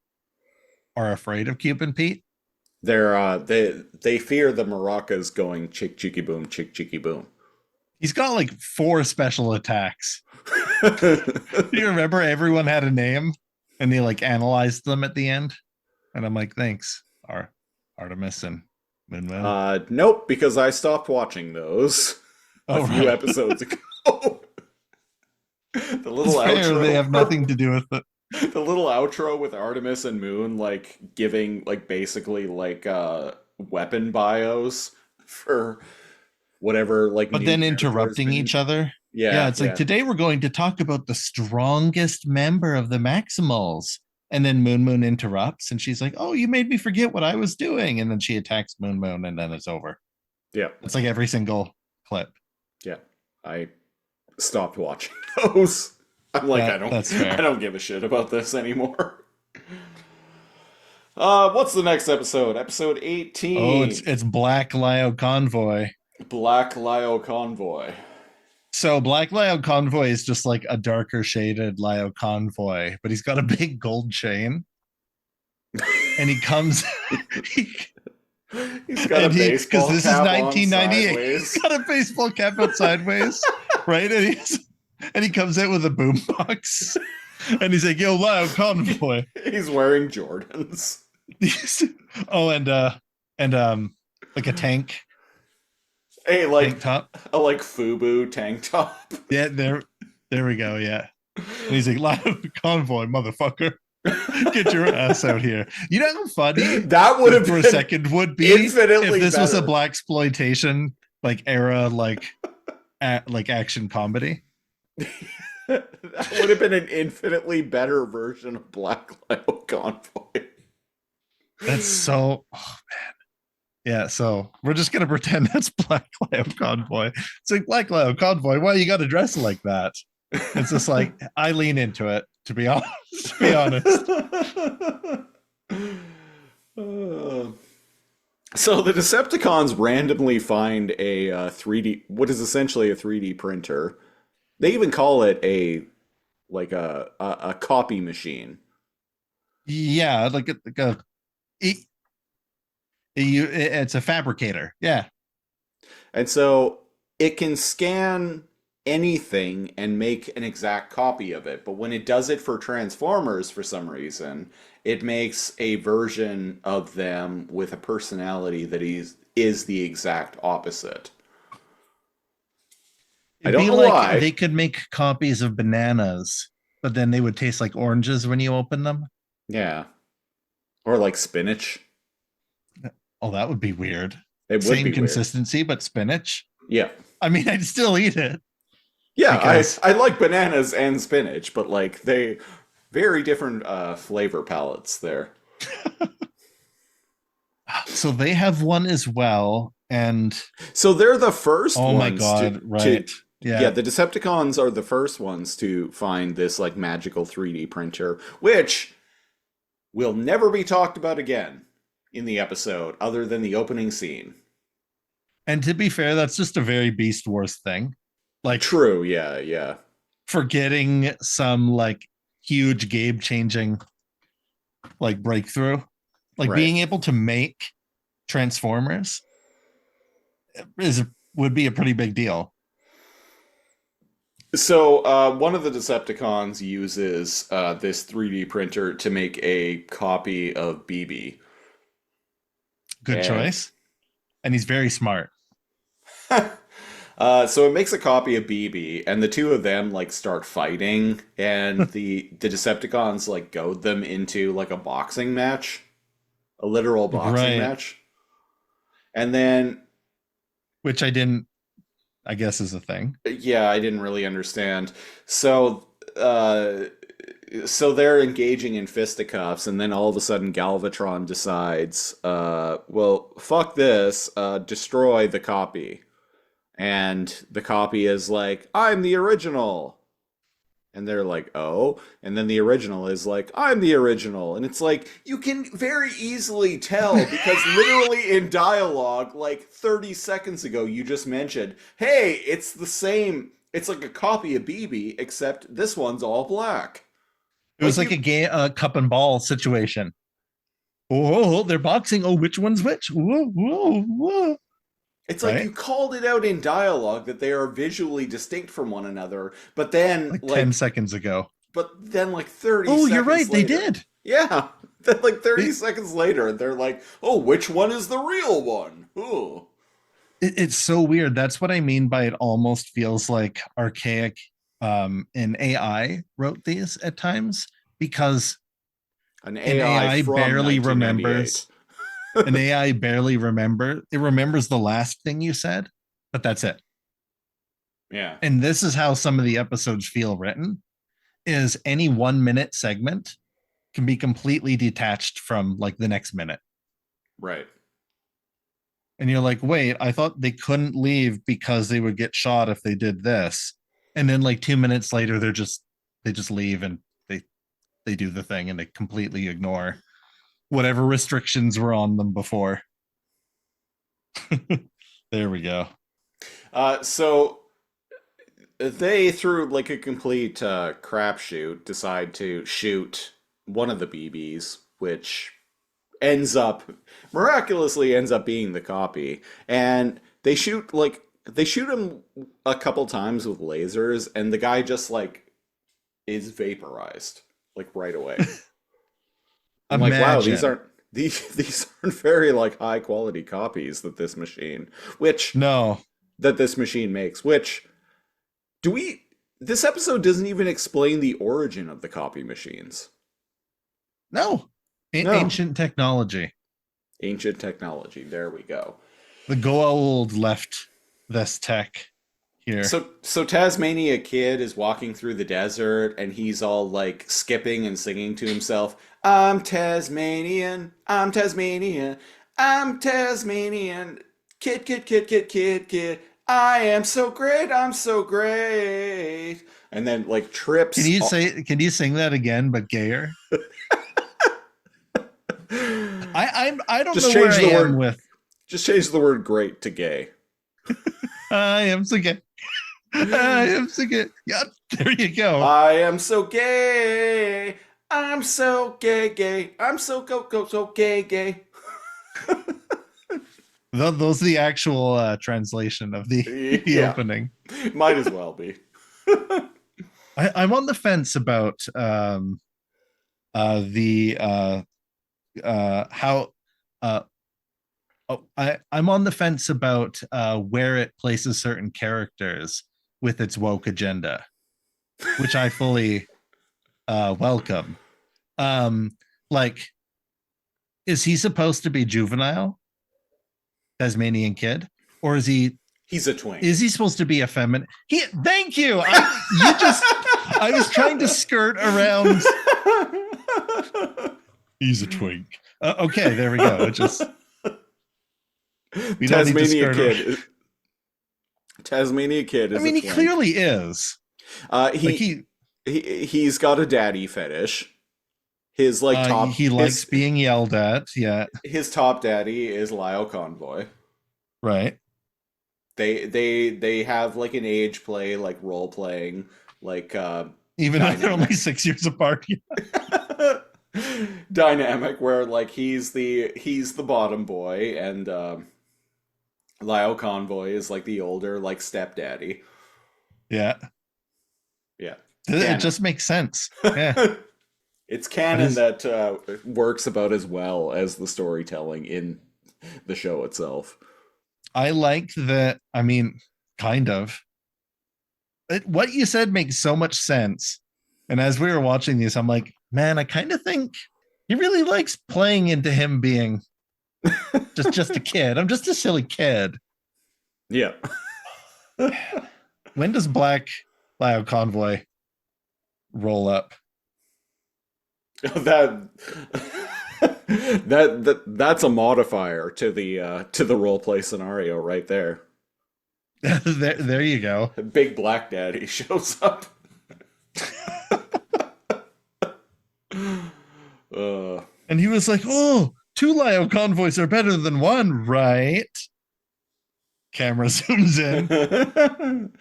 afraid of Cuban Pete. They fear the maracas going chick, chicky, boom, chick, chicky, boom. He's got like 4 special attacks. Do you remember everyone had a name and they like analyzed them at the end? And I'm like, thanks, Artemis and Moon Moon. Nope, because I stopped watching those a few episodes ago. The little outro. They have nothing to do with it. The little outro with Artemis and Moon, like, giving, like, basically, like, weapon bios for whatever, like, but then interrupting each other. Yeah, it's like, today we're going to talk about the strongest member of the Maximals. And then Moon Moon interrupts and she's like, oh, you made me forget what I was doing. And then she attacks Moon Moon and then it's over. Yeah. It's like every single clip. Yeah. I stopped watching those. I'm like, I don't give a shit about this anymore. What's the next episode? Episode 18. Oh, it's Black Lio Convoy. Black Lio Convoy. So Black Lio Convoy is just like a darker shaded Lio Convoy, but he's got a big gold chain. And he comes he's got a baseball cap. Because this is 1998. He's got a baseball cap out sideways, right? And he comes out with a boombox, and he's like, "Yo, Lio Convoy." He's wearing Jordans. Oh, and like a tank. Hey, like tank top. A like FUBU tank top. Yeah, there we go. Yeah, and he's like, "Lio Convoy, motherfucker." Get your ass out here. You know how funny that would have for been a second would be infinitely if this was a better. blaxploitation like era like action comedy. That would have been an infinitely better version of Black Lio Convoy. That's so man. Yeah, so we're just gonna pretend that's Black Lio Convoy. It's like, Black Lio Convoy, why you gotta dress like that? It's just like, I lean into it, to be honest. So the Decepticons randomly find a 3D, what is essentially a 3D printer. They even call it a copy machine. Yeah, it's a fabricator. Yeah. And so it can scan anything and make an exact copy of it. But when it does it for Transformers, for some reason, it makes a version of them with a personality that is the exact opposite. I don't know why. They could make copies of bananas, but then they would taste like oranges when you open them. Yeah. Or like spinach. Oh, that would be weird. It would Same be consistency, but spinach. Yeah. I mean, I'd still eat it. Yeah, Because- I like bananas and spinach, but like they very different flavor palettes there. So they have one as well, and So they're the first oh my ones god, right? Yeah, the Decepticons are the first ones to find this like magical 3D printer, which will never be talked about again in the episode, other than the opening scene. And to be fair, that's just a very Beast Wars thing. Like True, yeah. forgetting some like huge game changing like breakthrough. Like Right. being able to make Transformers would be a pretty big deal. So one of the Decepticons uses this 3D printer to make a copy of BB. Good And- choice. And he's very smart. So it makes a copy of BB, and the two of them like start fighting, and the Decepticons like goad them into like a boxing match, a literal boxing Right. match, and then Which I guess is a thing. yeah, I didn't really understand. So so they're engaging in fisticuffs, and then all of a sudden Galvatron decides, well, fuck this, destroy the copy. And the copy is like, I'm the original. And they're like, oh. And then the original is like, I'm the original. And it's like, you can very easily tell because literally in dialogue, like 30 seconds ago, you just mentioned, hey, it's the same. It's like a copy of BB, except this one's all black. It was like a cup and ball situation. Oh, they're boxing. Oh, which one's which? Whoa, whoa, whoa. It's like Right? you called it out in dialogue that they are visually distinct from one another, but then Like 10 seconds ago. but then like 30 Oh, seconds you're right. They later- did. Yeah. Then like 30 They- seconds later, they're like, oh, which one is the real one? Ooh. It's so weird. That's what I mean by it almost feels like archaic. And AI wrote these at times because An an AI, AI from barely 1998. remembers. An AI barely remembers the last thing you said, but that's it. Yeah. And this is how some of the episodes feel written is any 1 minute segment can be completely detached from like the next minute. Right. And you're like, wait, I thought they couldn't leave because they would get shot if they did this. And then like 2 minutes later, they just leave and they do the thing and they completely ignore whatever restrictions were on them before. There we go. So they, through like a complete crapshoot, decide to shoot one of the BBs, which miraculously ends up being the copy. And they shoot him a couple times with lasers, and the guy just like is vaporized like right away. I'm like, wow, these aren't very like high quality copies that this machine makes. Which this episode doesn't even explain the origin of the copy machines. No. No. Ancient technology. Ancient technology. There we go. The Goa'uld left this tech here. So Tasmania Kid is walking through the desert, and he's all like skipping and singing to himself. I'm Tasmanian. I'm Tasmanian. I'm Tasmanian. Kid, kid, kid, kid, kid, kid. I am so great. I'm so great. And then like trips. Can you sing that again, but gayer? I don't Just know where change I the am word. with. Just change the word great to gay. I am so gay. I am so gay. Yeah, there you go. I am so gay. I'm so gay, gay. I'm so so gay, gay. Those are the actual translation of the Yeah. opening. Might as well be. I'm on the fence about how I'm on the fence about where it places certain characters with its woke agenda, which I fully welcome. Like, is he supposed to be juvenile, Tasmanian kid, or is he? He's a twink. Is he supposed to be effeminate? Thank you. I was trying to skirt around. He's a twink. Okay, there we go. We Tasmania kid. Tasmania kid is. I mean, he clearly is. He's got a daddy fetish. His top. He likes being yelled at. Yeah. His top daddy is Lyle Convoy. Right. They have like an age play, like role playing, like even though they're only 6 years apart. Dynamic where like he's the bottom boy and Lyle Convoy is like the older like stepdaddy. Yeah. It just makes sense. Yeah. It's canon that works about as well as the storytelling in the show itself. I like that. I mean, kind of. What you said makes so much sense. And as we were watching this, I'm like, man, I kind of think he really likes playing into him being just a kid. I'm just a silly kid. Yeah. When does Black Lyle Convoy roll up? That's a modifier to the role play scenario right there. there you go. Big Black Daddy shows up. And he was like, "Oh, 2 Lyle Convoys are better than 1, right?" Camera zooms in.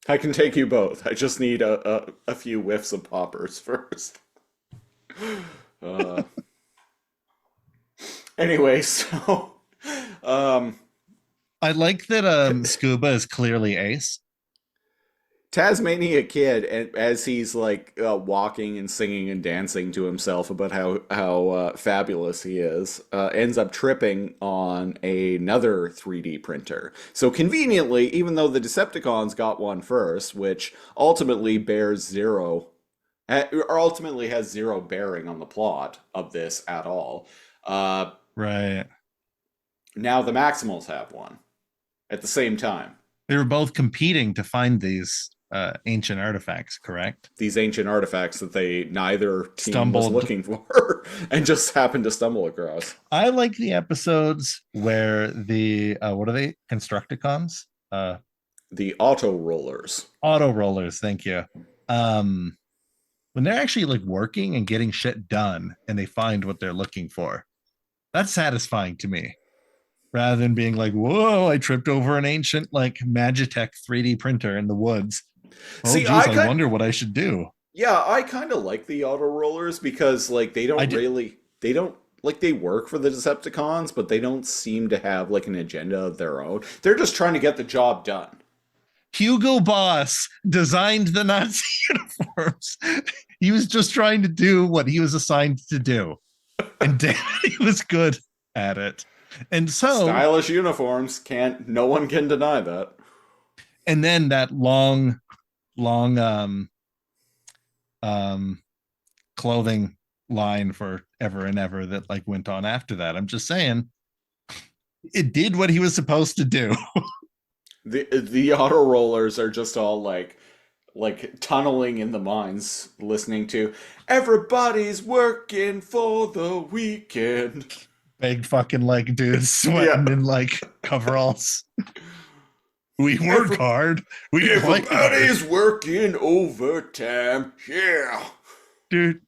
I can take you both. I just need a few whiffs of poppers first. Anyway, so I like that Scuba is clearly Ace. Tasmania Kid, as he's like walking and singing and dancing to himself about how fabulous he is, ends up tripping on another 3D printer. So conveniently, even though the Decepticons got one first, which ultimately bears zero, or ultimately has zero bearing on the plot of this at all. Right. Now the Maximals have one at the same time. They were both competing to find these ancient artifacts, correct? These ancient artifacts that they neither team was looking for and just happened to stumble across. I like the episodes where the what are they? Constructicons? The auto rollers. Auto rollers, thank you. When they're actually like working and getting shit done and they find what they're looking for. That's satisfying to me. Rather than being like, whoa, I tripped over an ancient like Magitech 3D printer in the woods. Oh, see, geez, I wonder what I should do. Yeah, I kind of like the auto rollers because like they don't like they work for the Decepticons, but they don't seem to have like an agenda of their own. They're just trying to get the job done. Hugo Boss designed the Nazi uniforms. He was just trying to do what he was assigned to do. And damn, he was good at it. And so stylish uniforms, no one can deny that. And then that long clothing line for ever and ever that like went on after that. I'm just saying it did what he was supposed to do. The auto rollers are just all like tunneling in the mines, listening to "Everybody's working for the weekend." Big fucking like dudes sweating in like coveralls. We work hard. Everybody's working overtime. Yeah. Do.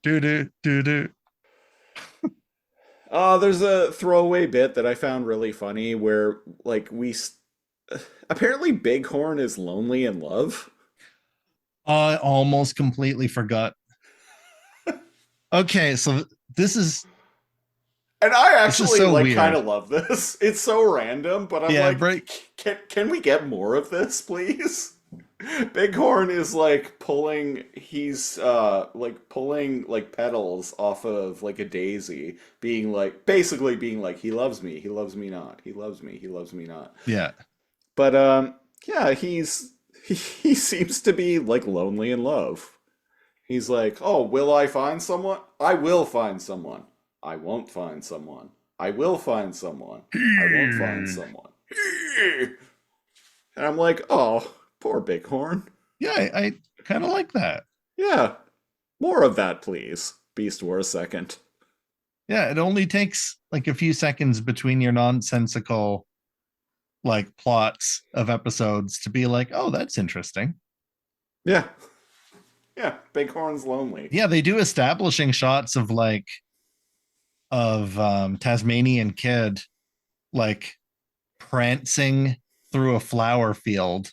There's a throwaway bit that I found really funny where like apparently Bighorn is lonely in love. I almost completely forgot. Okay, so this is And I This is actually so like weird. kind of love this. It's so random, but I'm Yeah, like, can we get more of this, please? Bighorn is like pulling like petals off of like a daisy, being like basically being like he loves me not, he loves me, he loves me not. Yeah. But yeah, he seems to be like lonely in love. He's like, "Oh, will I find someone? I will find someone. I won't find someone. I will find someone. I won't find someone." And I'm like, "Oh, poor Bighorn." Yeah, I kind of like that. Yeah, more of that, please. Beast Wars second. Yeah, it only takes like a few seconds between your nonsensical like plots of episodes to be like, oh, that's interesting. Yeah, yeah. Bighorn's lonely. Yeah, they do establishing shots of like Tasmanian Kid like prancing through a flower field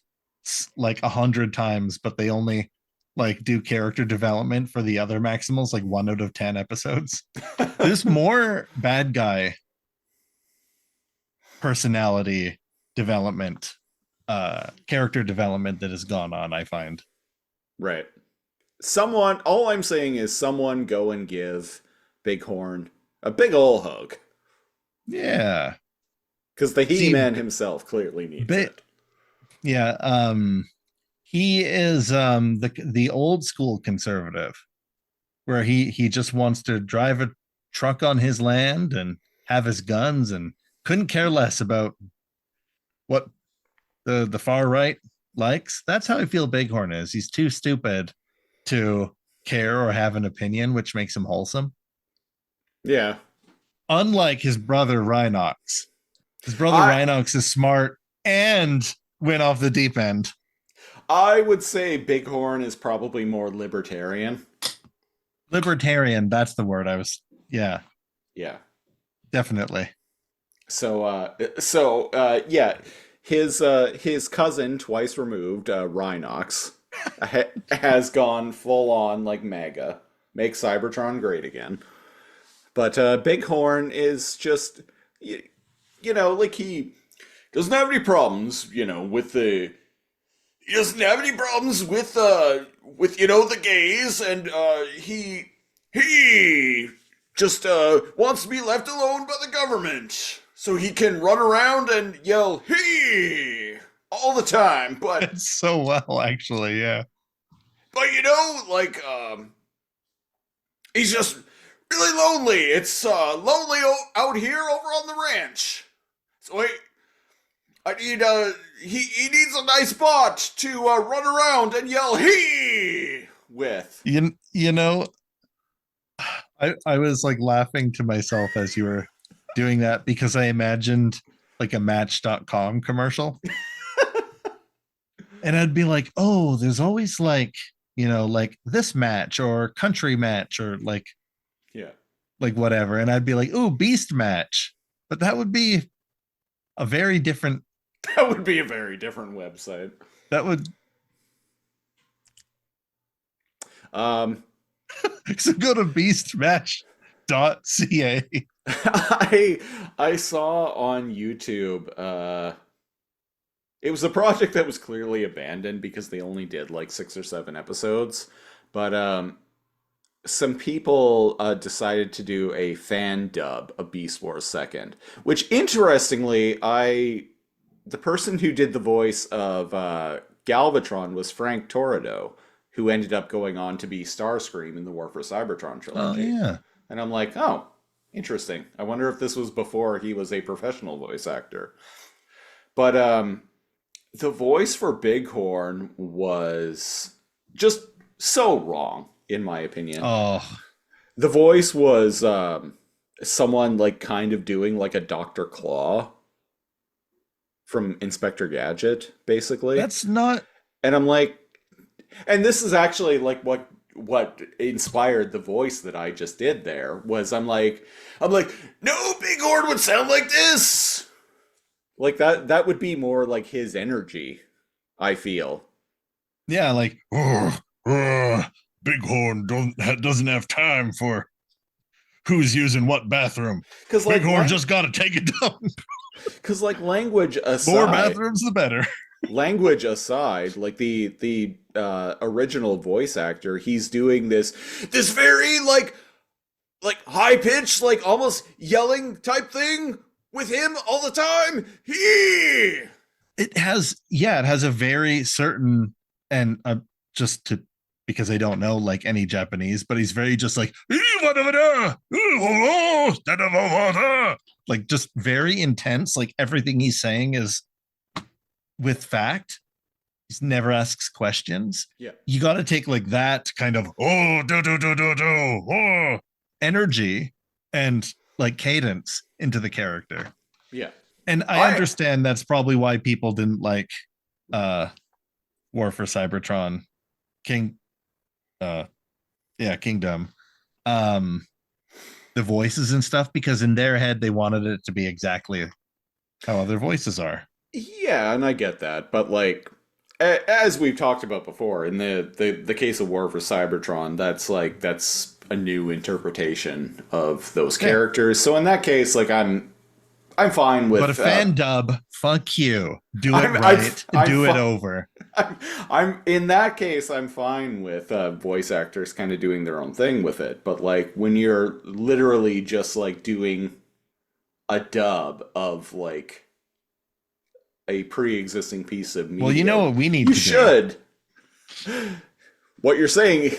like 100 times, but they only like do character development for the other Maximals like 1 out of 10 episodes. There's more bad guy personality development, character development that has gone on, I find. Right. Someone. All I'm saying is, someone go and give Bighorn a big ol' hug, Yeah. because the See, He-Man himself clearly needs Bi- it. Yeah, he is the old school conservative where he just wants to drive a truck on his land and have his guns and couldn't care less about what the far right likes. That's how I feel Bighorn is. He's too stupid to care or have an opinion, which makes him wholesome. Yeah. Unlike his brother Rhinox. His brother I- Rhinox is smart and went off the deep end. I would say Bighorn is probably more libertarian. Libertarian, that's the word I was. Yeah, Yeah. definitely. So yeah, his cousin, twice removed, Rhinox, has gone full on like MAGA, make Cybertron great again. But Bighorn is just, like he doesn't have any problems, with the. He doesn't have any problems with the gays, and he just wants to be left alone by the government so he can run around and yell "he" all the time. But It's so well, actually. Yeah. he's just really lonely. It's lonely out here over on the ranch. So I need he needs a nice bot to run around and yell "he" with. You know, I was like laughing to myself as you were doing that because I imagined like a Match.com commercial. And I'd be like, oh, there's always like, like this match or country match or like whatever. And I'd be like, oh, beast match. But that would be a very different. That would be a very different website. That would. So go to beastmatch.ca. I saw on YouTube. It was a project that was clearly abandoned because they only did like 6 or 7 episodes. But some people decided to do a fan dub of Beast Wars Second, which interestingly, the person who did the voice of Galvatron was Frank Torrido, who ended up going on to be Starscream in the War for Cybertron trilogy. Oh, yeah. And I'm like, oh, interesting. I wonder if this was before he was a professional voice actor. But the voice for Bighorn was just so wrong, in my opinion. Oh, The voice was someone like kind of doing like a Dr. Claw from Inspector Gadget, basically. that's not. And I'm like, and this is actually like what inspired the voice that I just did there was I'm like, no Bighorn would sound like this. Like that would be more like his energy, I feel. Yeah, like Bighorn doesn't have time for who's using what bathroom? Because like Bighorn just got to take it down. because like language aside, More bathrooms, the better. language aside, like the original voice actor, he's doing this very like high pitched, like almost yelling type thing with him all the time. It has a very certain, and just to, because I don't know like any Japanese, but he's very just like just very intense. Like everything he's saying is with fact. He never asks questions. Yeah. You got to take like that kind of energy and like cadence into the character. Yeah. And I understand that's probably why people didn't like War for Cybertron Kingdom. The voices and stuff, because in their head they wanted it to be exactly how other voices are. Yeah, and I get that, but like as we've talked about before, in the case of War for Cybertron, that's a new interpretation of those characters. So in that case, like I'm fine with. But a fan dub, fuck you. Do it right. Do it over. I'm in that case, I'm fine with voice actors kind of doing their own thing with it. But like when you're literally just like doing a dub of like a pre-existing piece of media. Well, you know what we need to do. You should. What you're saying,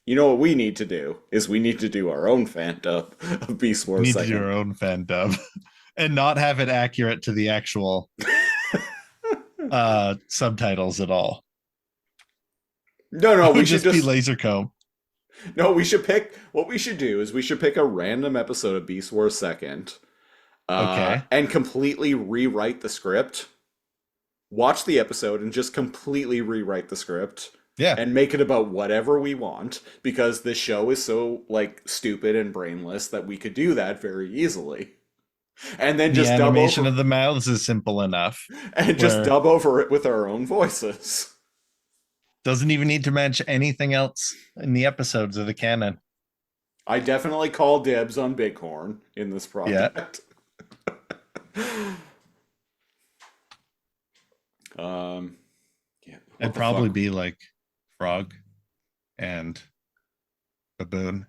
you know what we need to do is we need to do our own fan dub of Beast Wars. We need to do our own fan dub and not have it accurate to the actual subtitles at all. No, we should just be laser comb. No, what we should do is we should pick a random episode of Beast Wars Second. Okay. And completely rewrite the script. Watch the episode and just completely rewrite the script. Yeah. And make it about whatever we want, because the show is so like stupid and brainless that we could do that very easily. And then just the dub animation over, of the mouths is simple enough. And just dub over it with our own voices. Doesn't even need to match anything else in the episodes of the canon. I definitely call dibs on Bighorn in this project. It'd probably be like Frog and Baboon.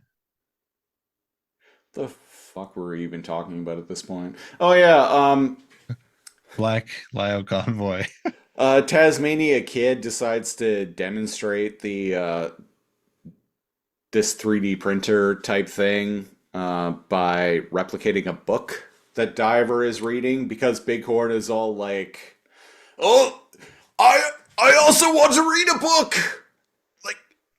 The fuck were we even talking about at this point? Oh yeah, Black Lio Convoy. Tasmania Kid decides to demonstrate the this 3D printer type thing by replicating a book that Diver is reading, because Bighorn is all like, "Oh, I also want to read a book.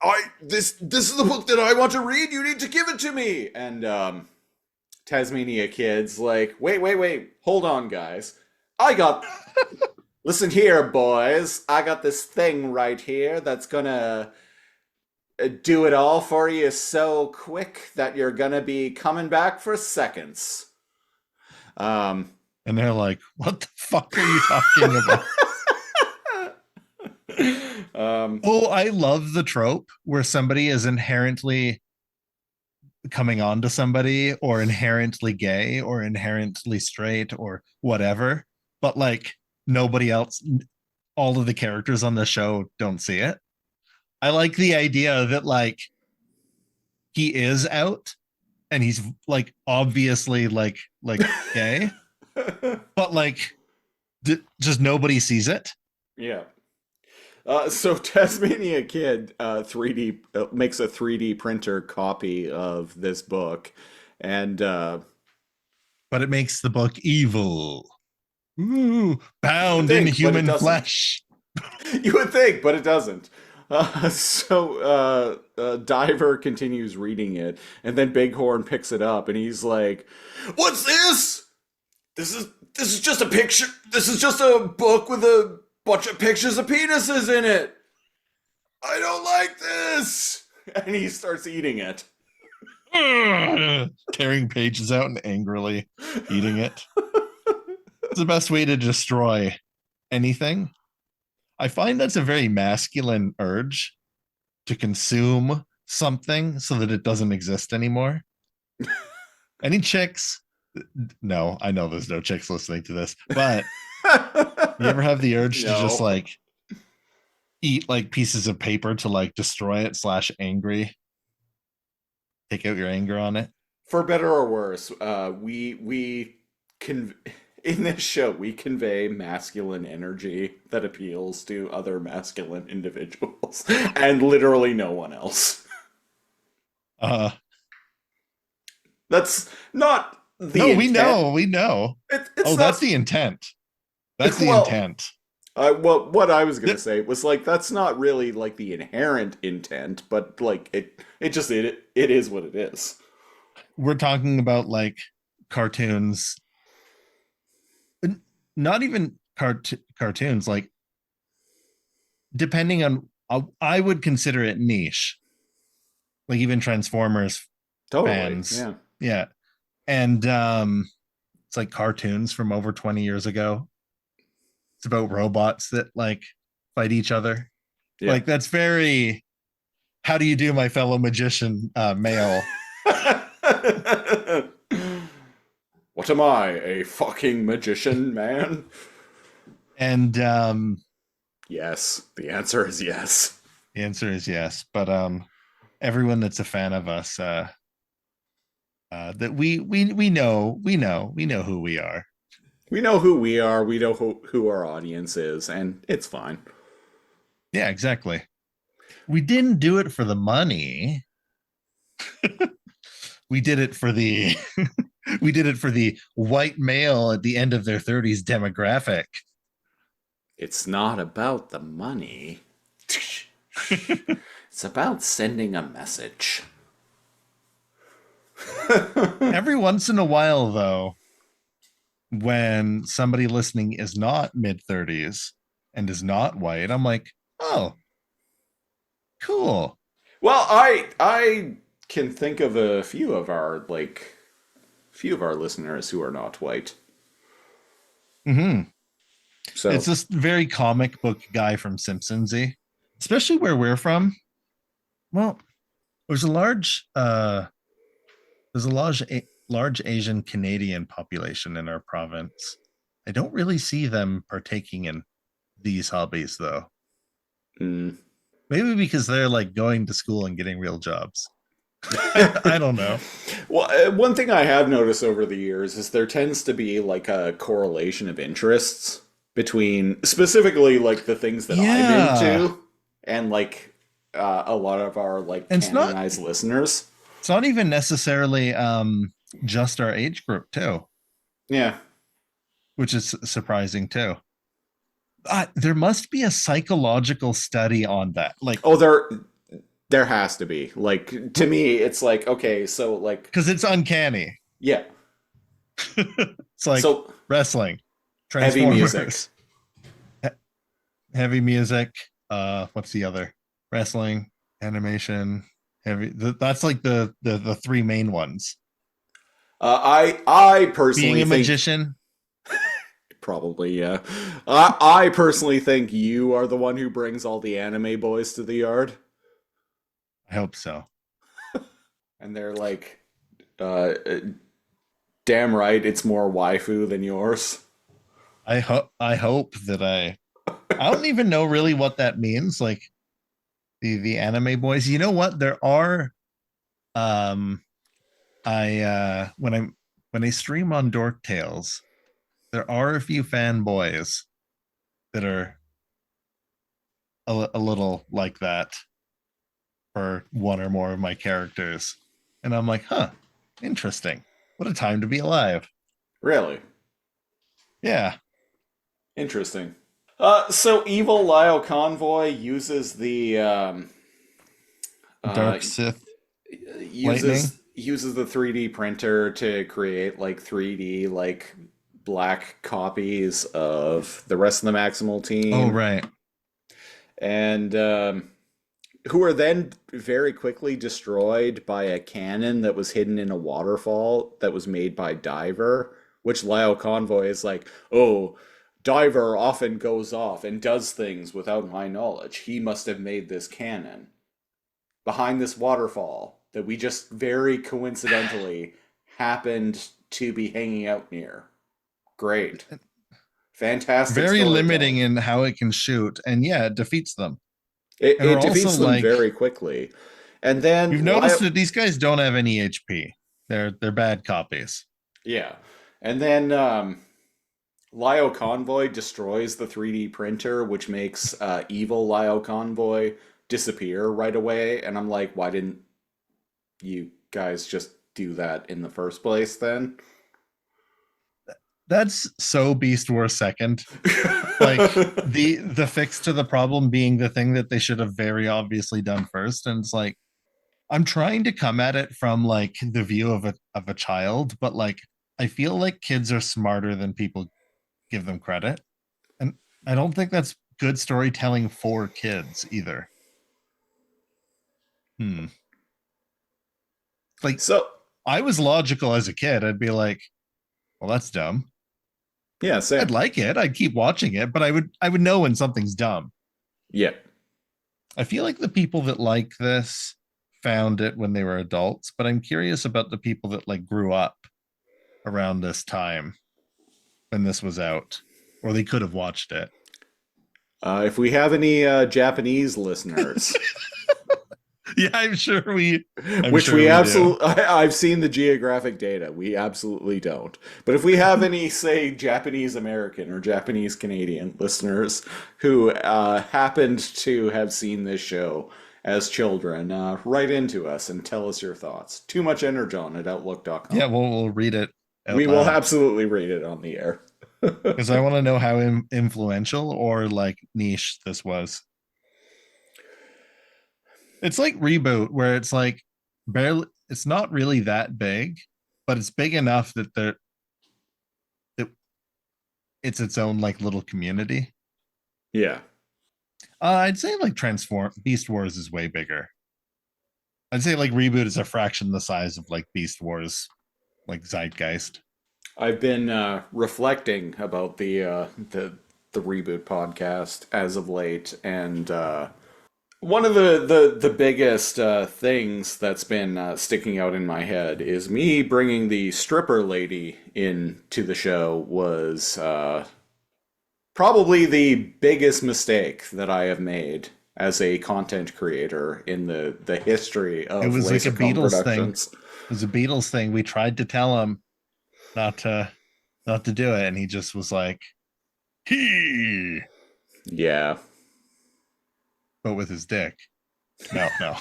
Like this is the book that I want to read. You need to give it to me." And Tasmania Kid's like, "Wait, hold on, guys. Listen here, boys. I got this thing right here that's gonna do it all for you so quick that you're gonna be coming back for seconds." And they're like, "What the fuck are you talking about?" I love the trope where somebody is inherently coming on to somebody, or inherently gay, or inherently straight, or whatever, but like nobody else, all of the characters on the show don't see it. I like the idea that like he is out and he's like obviously like gay, but like just nobody sees it. Yeah. So Tasmania Kid 3D makes a 3D printer copy of this book, and but it makes the book evil. Ooh, bound in human flesh. You would think, but it doesn't. So Diver continues reading it, and then Bighorn picks it up, and he's like, "What's this? This is just a picture. This is just a book with a bunch of pictures of penises in it. I don't like this." And he starts eating it. Tearing pages out and angrily eating it. It's the best way to destroy anything. I find that's a very masculine urge to consume something so that it doesn't exist anymore. Any chicks? No, I know there's no chicks listening to this, but you ever have the urge to just No. like eat like pieces of paper to like destroy it / angry? Take out your anger on it. For better or worse, we can in this show we convey masculine energy that appeals to other masculine individuals and literally no one else. Uh That's not the no, intent. we know. It's Oh, not, that's the intent. That's the Well, intent. well, what I was gonna Th- say was like that's not really like the inherent intent, but like it is what it is. We're talking about like cartoons, not even cartoons, like depending on, I would consider it niche, like even Transformers Totally, fans. yeah. Yeah. And it's like cartoons from over 20 years ago. It's about robots that like fight each other. Yeah. Like that's very, how do you do, my fellow magician male? What am I, a fucking magician, man? And Yes, the answer is yes. the answer is yes. But everyone that's a fan of us, that we know who we are. We know who we are, we know who our audience is, and it's fine. Yeah, exactly. We didn't do it for the money. We did it for the we did it for the white male at the end of their 30s demographic. It's not about the money. It's about sending a message. Every once in a while, though, when somebody listening is not mid 30s and is not white, I'm like, oh, cool. Well, I can think of a few of our listeners who are not white. Mm-hmm. So It's this very comic book guy from Simpsonsy, especially where we're from. Well, there's a large large Asian Canadian population in our province. I don't really see them partaking in these hobbies though. mm. Maybe because they're like going to school and getting real jobs. I don't know. Well, one thing I have noticed over the years is there tends to be like a correlation of interests between specifically like the things that Yeah. I'm into and like a lot of our like And it's not- canonized listeners. It's not even necessarily just our age group too, Yeah. which is surprising too. There must be a psychological study on that. Like, Oh, there has to be. Like to me, it's like okay, so like because it's uncanny. yeah, It's like so wrestling, heavy music. Transformers, heavy music. What's the other? Wrestling, animation, heavy. That's like the three main ones. I personally Being a think magician. probably yeah. I personally think you are the one who brings all the anime boys to the yard, I hope so. and they're like, damn right, it's more waifu than yours. I hope that I don't even know really what that means. Like the anime boys. You know what? There are when I stream on Dork Tales, there are a few fanboys that are a little like that for one or more of my characters. And I'm like, huh, interesting. What a time to be alive. Really Yeah. interesting. So evil Lyle Convoy uses the Dark Sith lightning. uses the 3D printer to create like 3D like black copies of the rest of the Maximal team. Oh, right. And who are then very quickly destroyed by a cannon that was hidden in a waterfall that was made by Diver, which Lyle Convoy is like, oh, Diver often goes off and does things without my knowledge. He must have made this cannon behind this waterfall. that we just very coincidentally happened to be hanging out near. Great. Fantastic. Very limiting storytelling. in how it can shoot, and yeah, it defeats them. It, And we're it also defeats them like, very quickly. And then we've noticed that these guys don't have any HP. They're bad copies. yeah. And then Lio Convoy destroys the 3D printer, which makes evil Lio Convoy disappear right away. And I'm like, why didn't you guys just do that in the first place then? That's so Beast Wars second. Like the fix to the problem being the thing that they should have very obviously done first. And it's like, I'm trying to come at it from like the view of a child, but like I feel like kids are smarter than people give them credit. And I don't think that's good storytelling for kids either. Like, So, I was logical as a kid. I'd be like, well, that's dumb. yeah, same. I'd like it. I'd keep watching it, but I would know when something's dumb. Yeah. I feel like the people that like this found it when they were adults, but I'm curious about the people that like grew up around this time when this was out, or they could have watched it. If we have any Japanese listeners, Yeah, I'm sure we. which sure we do. absolutely, I've seen the geographic data. We absolutely don't. But if we have any, say, Japanese American or Japanese Canadian listeners who happened to have seen this show as children, write into us and tell us your thoughts. Too much energon at outlook.com. Yeah, we'll read it. We will absolutely read it on the air. Because I want to know how influential or like niche this was. It's like Reboot, where it's like barely, it's not really that big, but it's big enough that it's its own like little community. Yeah. I'd say like Beast Wars is way bigger. I'd say like Reboot is a fraction the size of like Beast Wars, like Zeitgeist. I've been reflecting about the Reboot podcast as of late, and one of the biggest things that's been sticking out in my head is me bringing the stripper lady into the show was probably the biggest mistake that I have made as a content creator in the history of It was like a Lasercom Beatles Productions. thing. It was a Beatles thing. We tried to tell him not to do it, and he just was like, he, Yeah. but with his dick. No.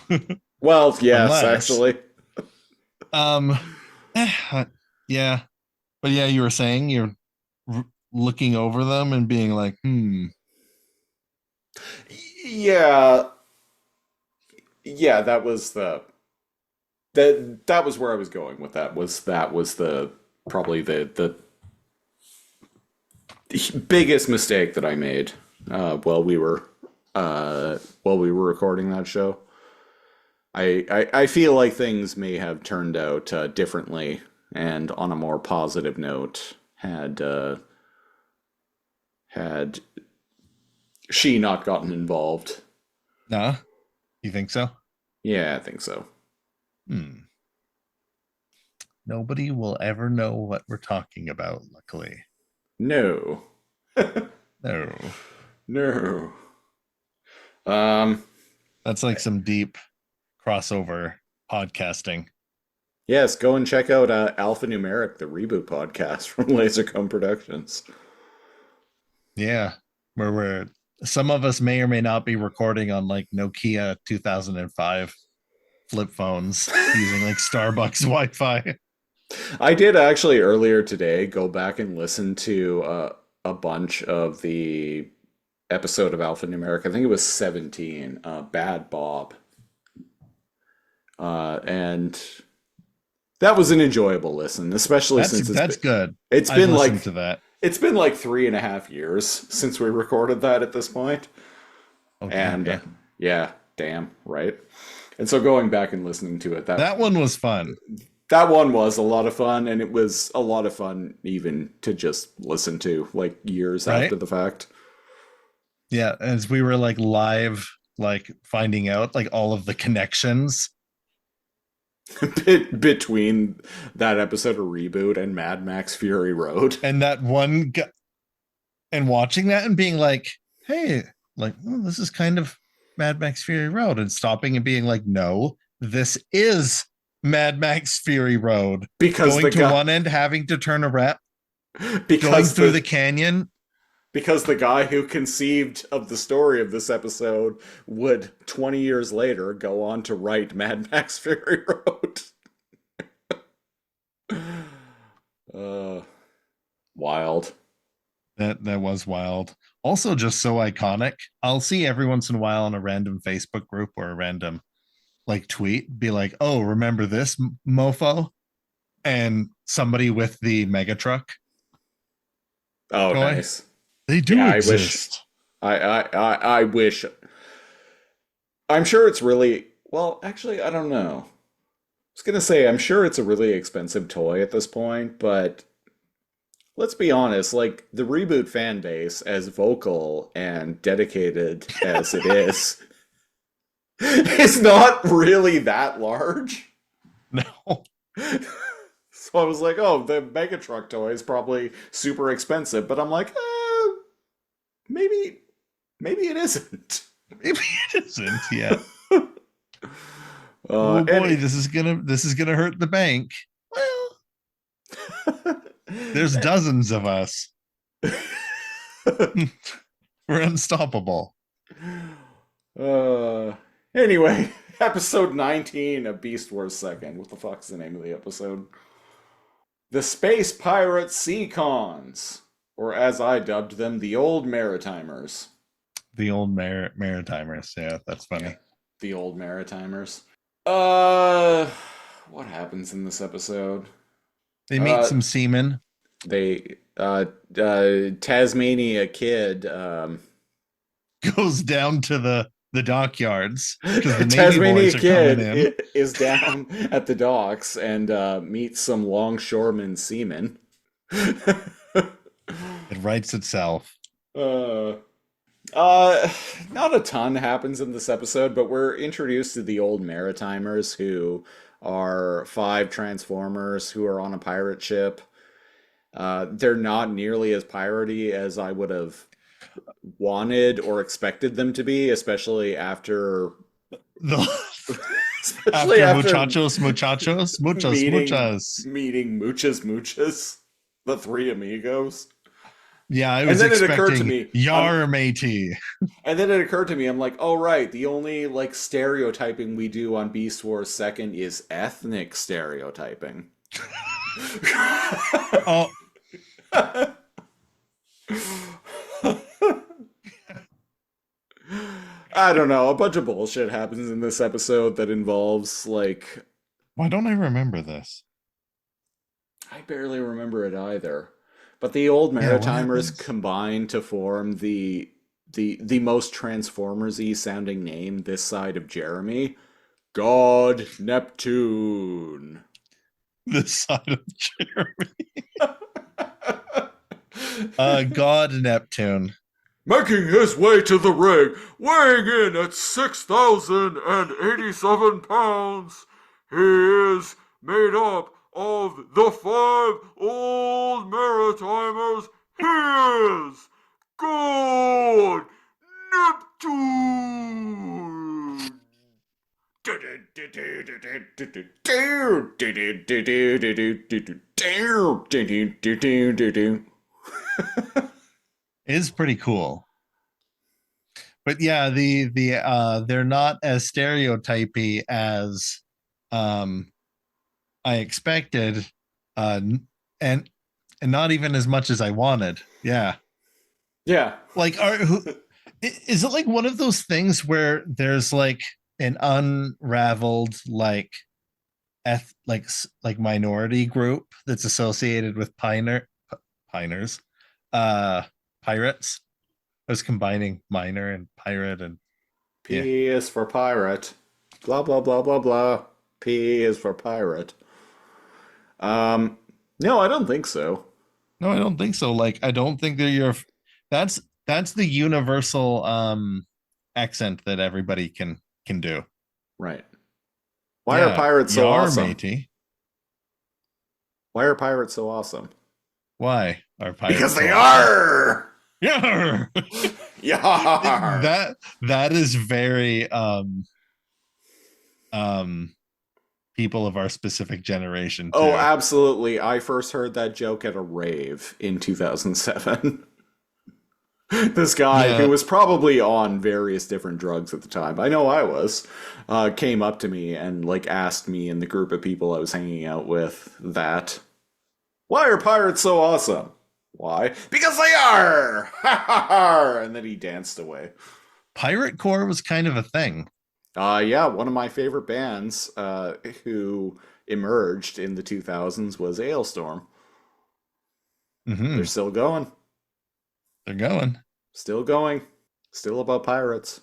Well, yes, Unless- actually. Yeah, but yeah, you were saying you're looking over them and being like, Yeah. Yeah, that was that was where I was going with that. Was probably the biggest mistake that I made while we were recording that show. I feel like things may have turned out differently and on a more positive note had she not gotten involved. nah. You think so? Yeah, I think so. Nobody will ever know what we're talking about, luckily. No. No. No. That's like some deep crossover podcasting. Yes, go and check out Alphanumeric, the reboot podcast from Lasercom Productions. Yeah. Where some of us may or may not be recording on like Nokia 2005 flip phones using like Starbucks Wi-Fi. I did actually earlier today go back and listen to a bunch of the episode of Alphanumeric. I think it was 17, Bad Bob. And that was an enjoyable listen, especially since that's good. It's I've been listened like to that. It's been like 3.5 years since we recorded that at this point. Okay, And yeah, damn, right? And so going back and listening to it, that one was fun. That one was a lot of fun, and it was a lot of fun even to just listen to like years after the fact. Yeah, as we were like live, like finding out like all of the connections. Between that episode of Reboot and Mad Max Fury Road. And that one guy, and watching that and being like, hey, like, well, this is kind of Mad Max Fury Road, and stopping and being like, no, this is Mad Max Fury Road. Because going to one end, having to turn around, going through the canyon. Because the guy who conceived of the story of this episode would 20 years later go on to write Mad Max Fury Road. Wild. That was wild. Also, just so iconic. I'll see every once in a while in a random Facebook group or a random like tweet, be like, "Oh, remember this mofo?" And somebody with the mega truck. Oh, toy. Nice. They do exist. I wish. I'm sure it's really well. Actually, I don't know. I was gonna say I'm sure it's a really expensive toy at this point, but let's be honest. Like the Reboot fan base, as vocal and dedicated as it is not really that large. No. So I was like, oh, the Megatruck toy is probably super expensive, but I'm like, maybe it isn't. Maybe it isn't. Yeah. Oh boy, this is gonna hurt the bank. Well, there's dozens of us. We're unstoppable. Anyway, episode 19 of Beast Wars 2nd. What the fuck's the name of the episode? The Space Pirate Seacons, or as I dubbed them, the Old Maritimers. The Old Maritimers, yeah, that's funny. Yeah, the Old Maritimers. What happens in this episode? They meet some seamen. They, Tasmania Kid, goes down to the dockyards. The Tasmania Kid is down at the docks and meets some longshoremen seamen. It writes itself. Not a ton happens in this episode, but we're introduced to the Old Maritimers, who are 5 Transformers who are on a pirate ship. They're not nearly as piratey as I would have wanted or expected them to be, especially after muchos meeting muchas, the 3 amigos. Yeah, I was expecting yar matey. And then it occurred to me, I'm like, oh right, the only like stereotyping we do on Beast Wars 2nd is ethnic stereotyping. Oh. I don't know. A bunch of bullshit happens in this episode that involves like. Why don't I remember this? I barely remember it either. But the Old Maritimers combine to form the most Transformers-y sounding name this side of Jeremy. God Neptune. This side of Jeremy. God Neptune. Making his way to the ring, weighing in at 6,087 pounds, he is made up of the 5 Old Maritimers. He is God Neptune. Is pretty cool. But yeah, they're not as stereotypy as I expected, and not even as much as I wanted. Yeah. Like, is it like one of those things where there's like an unraveled like minority group that's associated with pirates? I was combining minor and pirate, and P is for pirate. Blah blah blah blah blah. P is for pirate. No, I don't think so. No, I don't think so. Like, I don't think that that's the universal accent that everybody can do. Right. Why are pirates so Yar, awesome? matey. Why are pirates so awesome? Why are pirates Because so they awesome? are. Yar! Yar. that is very um people of our specific generation too. Oh, absolutely. I first heard that joke at a rave in 2007. This guy, who Yeah. was probably on various different drugs at the time, I know I was, came up to me and like asked me in the group of people I was hanging out with that, why are pirates so awesome? Why? Because they are! Ha ha ha! And then he danced away. Pirate core was kind of a thing. Yeah, one of my favorite bands who emerged in the 2000s was Ailstorm. They're Hmm. still going. They're going. Still going. Still about pirates.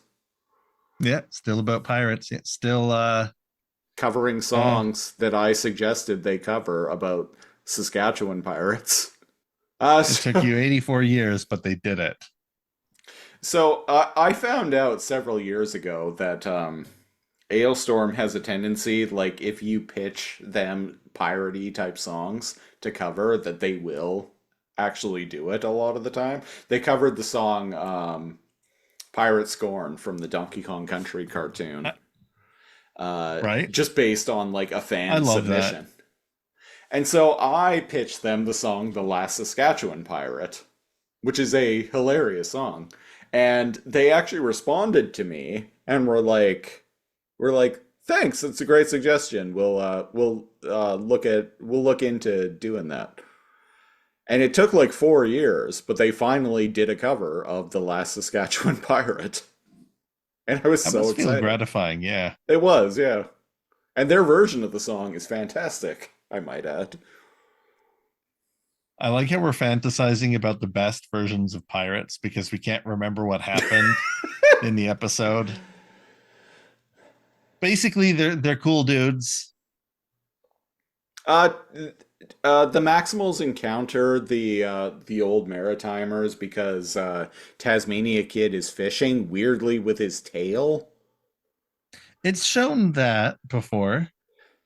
Yeah, still about pirates. Yeah, still Covering songs that I suggested they cover about Saskatchewan pirates. it took you 84 years, but they did it. So I found out several years ago that Ailstorm has a tendency, like if you pitch them piratey type songs to cover, that they will actually do it a lot of the time. They covered the song Pirate Scorn from the Donkey Kong Country cartoon. Right? Just based on like a I fan love submission. And so I pitched them the song The Last Saskatchewan Pirate, which is a hilarious song. And they actually responded to me and we're like, thanks, it's a great suggestion. We'll look into doing that. And it took like 4 years, but they finally did a cover of The Last Saskatchewan Pirate. And I was That so must feel excited. gratifying. Yeah. It was, yeah. And their version of the song is fantastic, I might add. I like how we're fantasizing about the best versions of pirates because we can't remember what happened in the episode. Basically, they're cool dudes. Uh, the Maximals encounter the old Maritimers because Tasmania Kid is fishing weirdly with his tail, It's shown that before.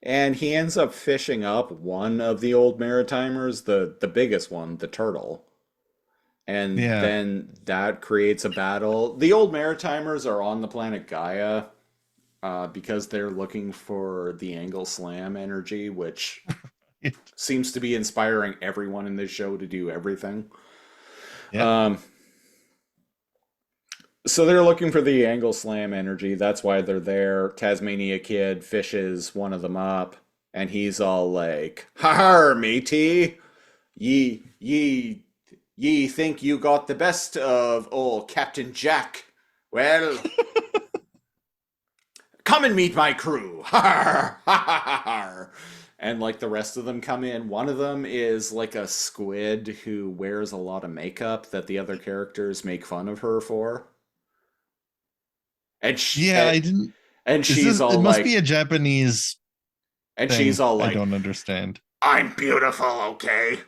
and he ends up fishing up one of the old Maritimers, the biggest one, the turtle. And Yeah. then that creates a battle. The old Maritimers are on the planet Gaia because they're looking for the angle slam energy, which seems to be inspiring everyone in this show to do everything. Yeah. So they're looking for the angle slam energy. That's why they're there. Tasmania Kid fishes one of them up, and he's all like, "Ha, matey! Ye think you got the best of old Captain Jack? Well, come and meet my crew." Har, ha, ha, ha, ha. And like the rest of them come in. One of them is like a squid who wears a lot of makeup that the other characters make fun of her for. And I didn't. and she's all It must like, be a Japanese and thing. she's all I like, don't understand. I'm beautiful, okay?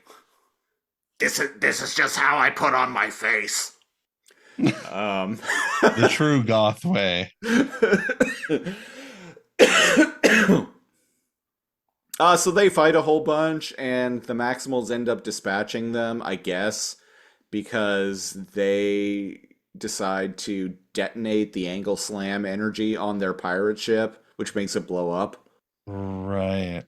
This is just how I put on my face. The true goth way. So they fight a whole bunch, and the Maximals end up dispatching them, I guess, because they decide to detonate the angle slam energy on their pirate ship, which makes it blow up. Right.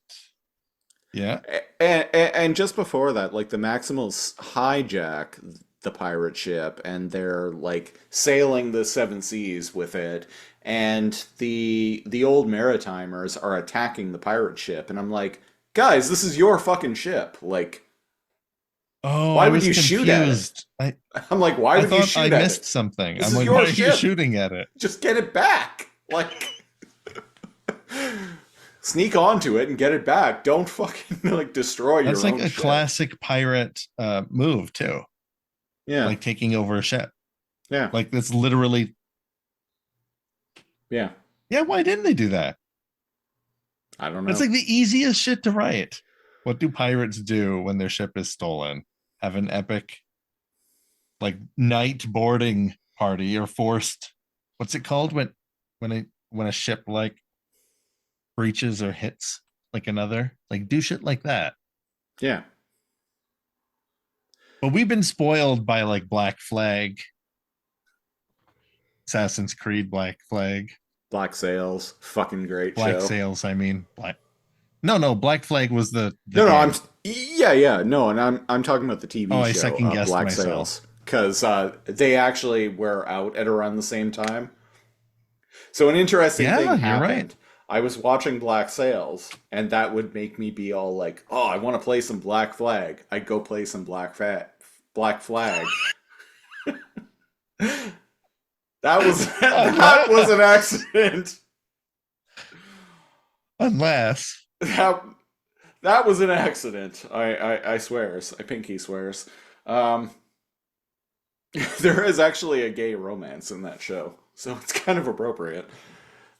Yeah. And just before that, like the Maximals hijack the pirate ship, and they're like sailing the seven seas with it, and the old Maritimers are attacking the pirate ship, and I'm like, guys, this is your fucking ship. Like, Oh, why I would was you shoot at it? confused. I'm like, why I would you thought shoot I at missed it? something. This I'm is like, your why are you ship. shooting at it? Just get it back. Like, sneak onto it and get it back. Don't fucking like destroy your That's own like a ship. classic pirate move too. Yeah, Like taking over a ship. yeah, Like that's literally. yeah. Yeah, why didn't they do that? I don't know. It's like the easiest shit to write. What do pirates do when their ship is stolen? Have an epic, like, night boarding party or forced. What's it called when a ship like breaches or hits like another. Like do shit like that. Yeah. But we've been spoiled by like Black Flag, Assassin's Creed Black Flag, Black Sails, fucking great Black show. Sails. I mean, no, Black Flag was the No, game. no, and I'm talking about the TV I show second guessed Black myself. Sails, because they actually were out at around the same time. So an interesting thing You're happened. right. I was watching Black Sails, and that would make me be all like, "Oh, I want to play some Black Flag." I'd go play some Black Flag. That was an accident. Unless That was an accident. I swears. I pinky swears. There is actually a gay romance in that show, so it's kind of appropriate.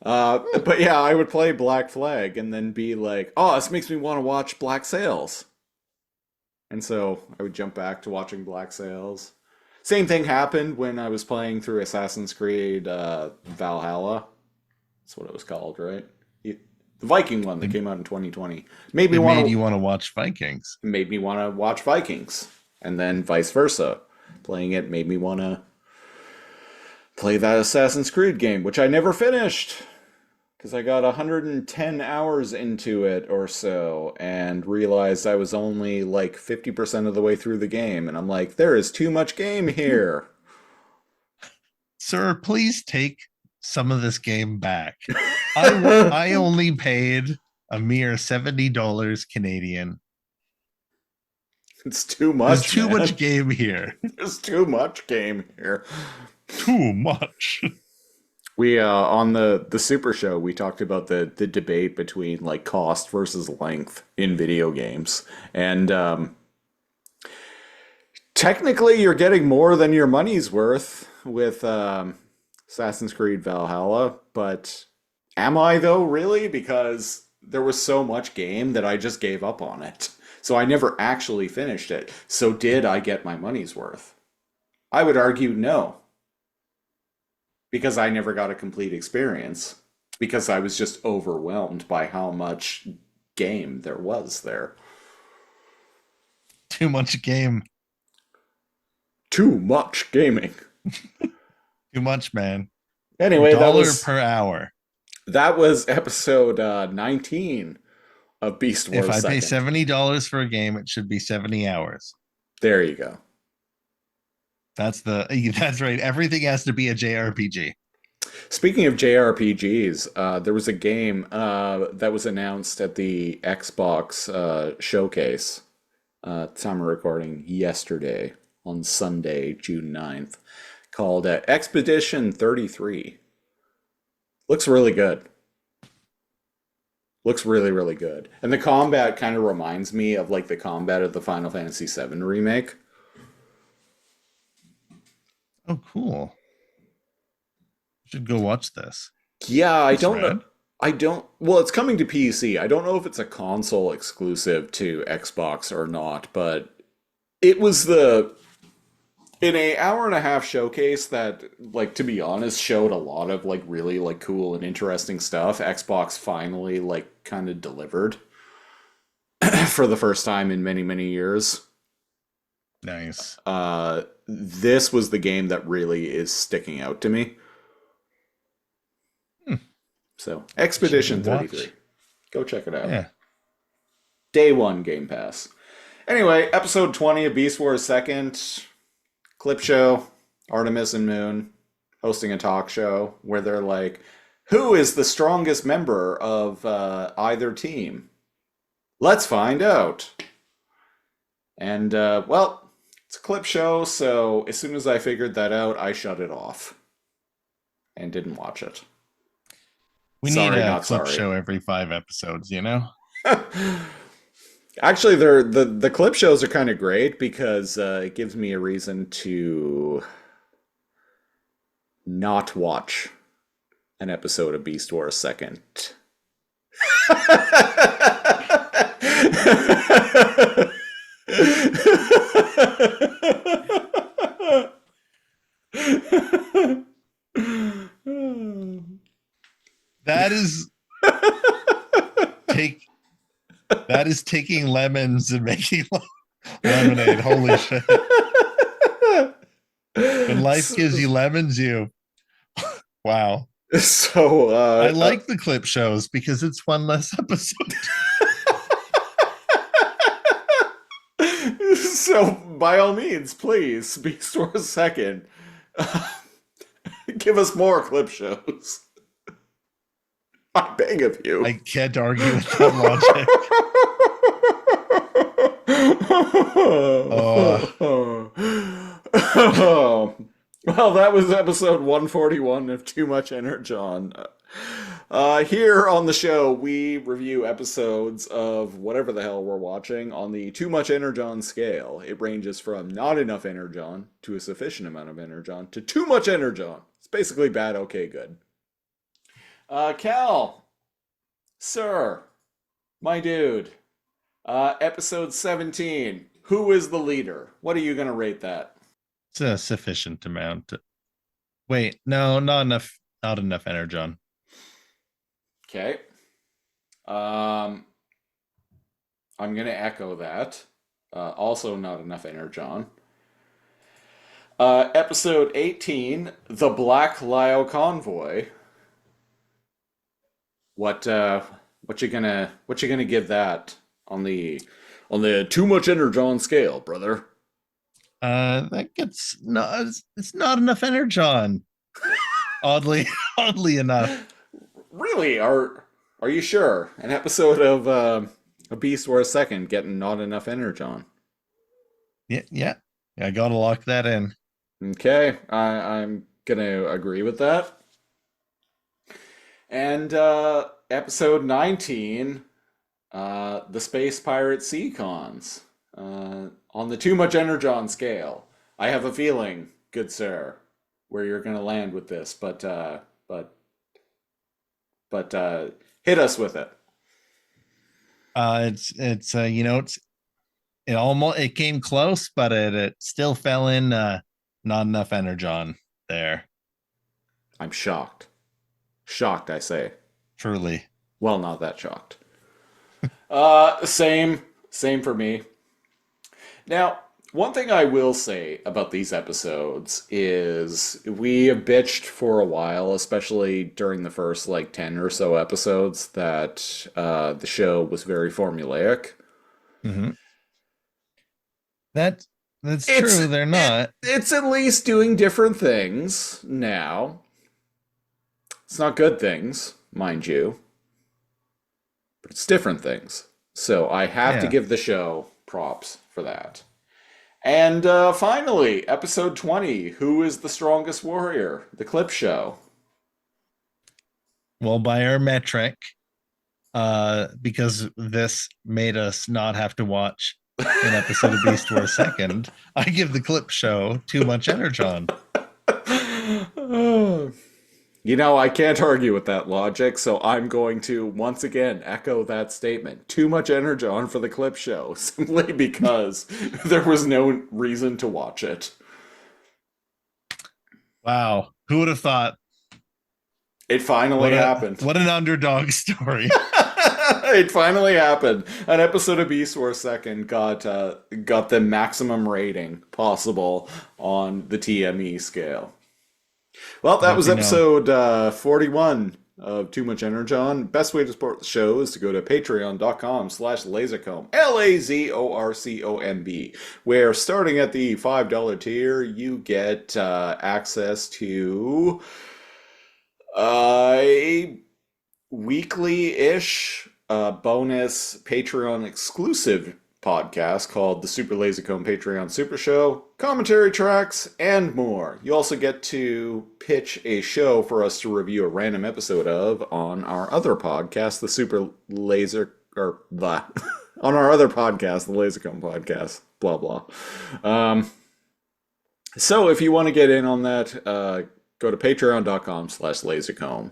But yeah, I would play Black Flag and then be like, "Oh, this makes me want to watch Black Sails," and so I would jump back to watching Black Sails. Same thing happened when I was playing through Assassin's Creed Valhalla. That's what it was called, right? The Viking one that came out in 2020 made me want to watch Vikings. Made me want to watch Vikings, and then vice versa. Playing it made me want to play that Assassin's Creed game, which I never finished because I got 110 hours into it or so and realized I was only like 50% of the way through the game, and I'm like, there is too much game here. Sir, please take some of this game back. I only paid a mere $70 Canadian. It's too much. There's too much game here. There's too much game here. Too much. We on the Super Show, we talked about the debate between like cost versus length in video games, and technically you're getting more than your money's worth with Assassin's Creed Valhalla, but am I though, really? Because there was so much game that I just gave up on it. So I never actually finished it. So did I get my money's worth? I would argue no. Because I never got a complete experience. Because I was just overwhelmed by how much game there was there. Too much game. Too much gaming. Too much, man. Anyway, $1 per hour. That was episode 19 of Beast Wars. If I pay Second. $70 for a game, it should be 70 hours. There you go. That's right. Everything has to be a JRPG. Speaking of JRPGs, there was a game that was announced at the Xbox showcase. Time of recording yesterday on Sunday, June 9th, called Expedition 33. Looks really good. Looks really, really good. And the combat kind of reminds me of like the combat of the Final Fantasy VII remake. Oh, cool. Should go watch this. Yeah, I That's don't rad. know. Well, it's coming to PC. I don't know if it's a console exclusive to Xbox or not, but it was in a hour and a half showcase that, like, to be honest, showed a lot of like really like cool and interesting stuff. Xbox finally like kind of delivered for the first time in many, many years. Nice. This was the game that really is sticking out to me. So, Expedition 33. Go check it out. Yeah. Day 1 Game Pass. Anyway, episode 20 of Beast Wars 2nd. Clip show. Artemis and Moon hosting a talk show where they're like, who is the strongest member of either team? Let's find out. And, well, it's a clip show, so as soon as I figured that out, I shut it off. And didn't watch it. We Sorry, need a not clip sorry. show every 5 episodes, you know? Actually, the clip shows are kind of great because it gives me a reason to not watch an episode of Beast Wars 2nd. That is That is taking lemons and making lemonade. Holy shit. When life gives you lemons, wow. So I like the clip shows because it's one less episode. So by all means, please, Beast for a second. Give us more clip shows. I beg of you. I can't argue with that logic. Well, that was episode 141 of Too Much Energon. Here on the show, we review episodes of whatever the hell we're watching on the Too Much Energon scale. It ranges from not enough Energon to a sufficient amount of Energon to too much Energon. It's basically bad, okay, good. Cal, sir, my dude, episode 17. Who is the leader? What are you going to rate that? It's a sufficient amount. Wait, no, not enough. Not enough Energon. Okay. I'm going to echo that. Also not enough Energon. Episode 18, The Black Lyo Convoy. What you gonna give that on the Too Much Energon scale, brother? That gets not. It's not enough Energon. oddly enough. Really? Are you sure? An episode of A Beast for a Second getting not enough Energon. Yeah. I gotta lock that in. Okay, I'm gonna agree with that. And episode 19, the Space Pirate Sea Cons. On the Too Much Energon scale. I have a feeling, good sir, where you're gonna land with this, but hit us with it. It came close, but it still fell in. Not enough Energon there. I'm shocked. Shocked, I say. Truly. Well, not that shocked. Same for me. Now, one thing I will say about these episodes is we have bitched for a while, especially during the first 10 or so episodes, that the show was very formulaic. Mm-hmm. That's true. They're not. It's at least doing different things now. It's not good things, mind you, but it's different things. So I have to give the show props for that. And finally, episode 20, Who is the Strongest Warrior? The clip show. Well, by our metric, because this made us not have to watch an episode of Beast for a second, I give the clip show Too Much Energon. You know, I can't argue with that logic, so I'm going to once again echo that statement. Too much Energon for the clip show, simply because there was no reason to watch it. Wow. Who would have thought? It finally happened. What an underdog story. It finally happened. An episode of Beast for a Second got the maximum rating possible on the TME scale. Well, that was episode 41 of Too Much Energon. Best way to support the show is to go to patreon.com/lazorcomb, LAZORCOMB, where starting at the $5 tier, you get access to a weekly-ish bonus Patreon exclusive podcast called the Super Lazorcomb Patreon Super Show, commentary tracks, and more. You also get to pitch a show for us to review a random episode of on our other podcast, the Super Laser, or the on our other podcast, the Lazorcomb Podcast, blah blah. So if you want to get in on that, go to patreon.com/lazorcomb.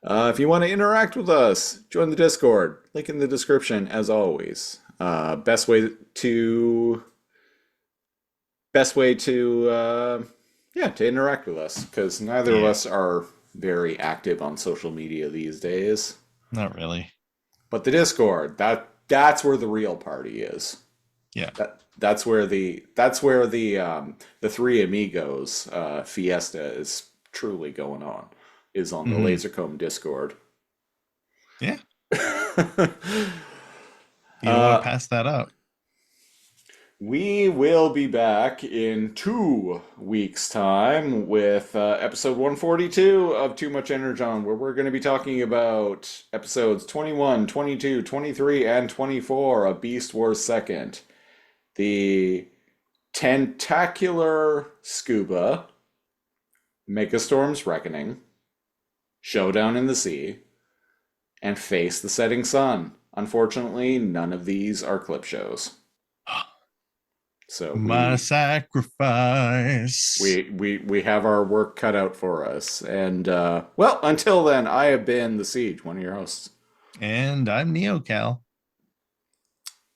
If you want to interact with us, join the Discord. Link in the description, as always. Best way to interact with us, because neither of us are very active on social media these days. Not really. But the Discord, that's where the real party is. Yeah. That's where the Three Amigos fiesta is truly going on. Is on the Lasercomb Discord. Yeah. You don't want to pass that up. We will be back in 2 weeks' time with episode 142 of Too Much Energon, where we're going to be talking about episodes 21, 22, 23, and 24 of Beast Wars 2nd. The Tentacular Scuba, Megastorm's Reckoning, Showdown in the Sea, and Face the Setting Sun. Unfortunately, none of these are clip shows. So my sacrifice. We have our work cut out for us. And well, until then, I have been The Siege, one of your hosts. And I'm NeoCal.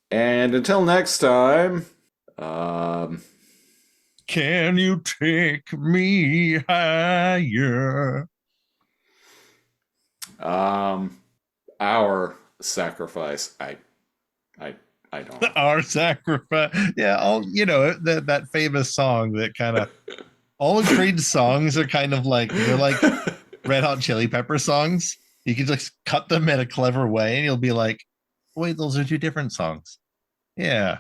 And until next time, can you take me higher? Our sacrifice. I don't know. Our sacrifice. Yeah, all that famous song that kind of all of Creed's songs are kind of like they're like Red Hot Chili Pepper songs. You can just cut them in a clever way, and you'll be like, "Wait, those are two different songs." Yeah.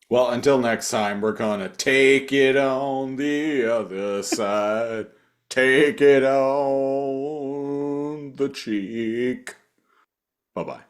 Well, until next time, we're gonna take it on the other side. Take it on the cheek. Bye-bye.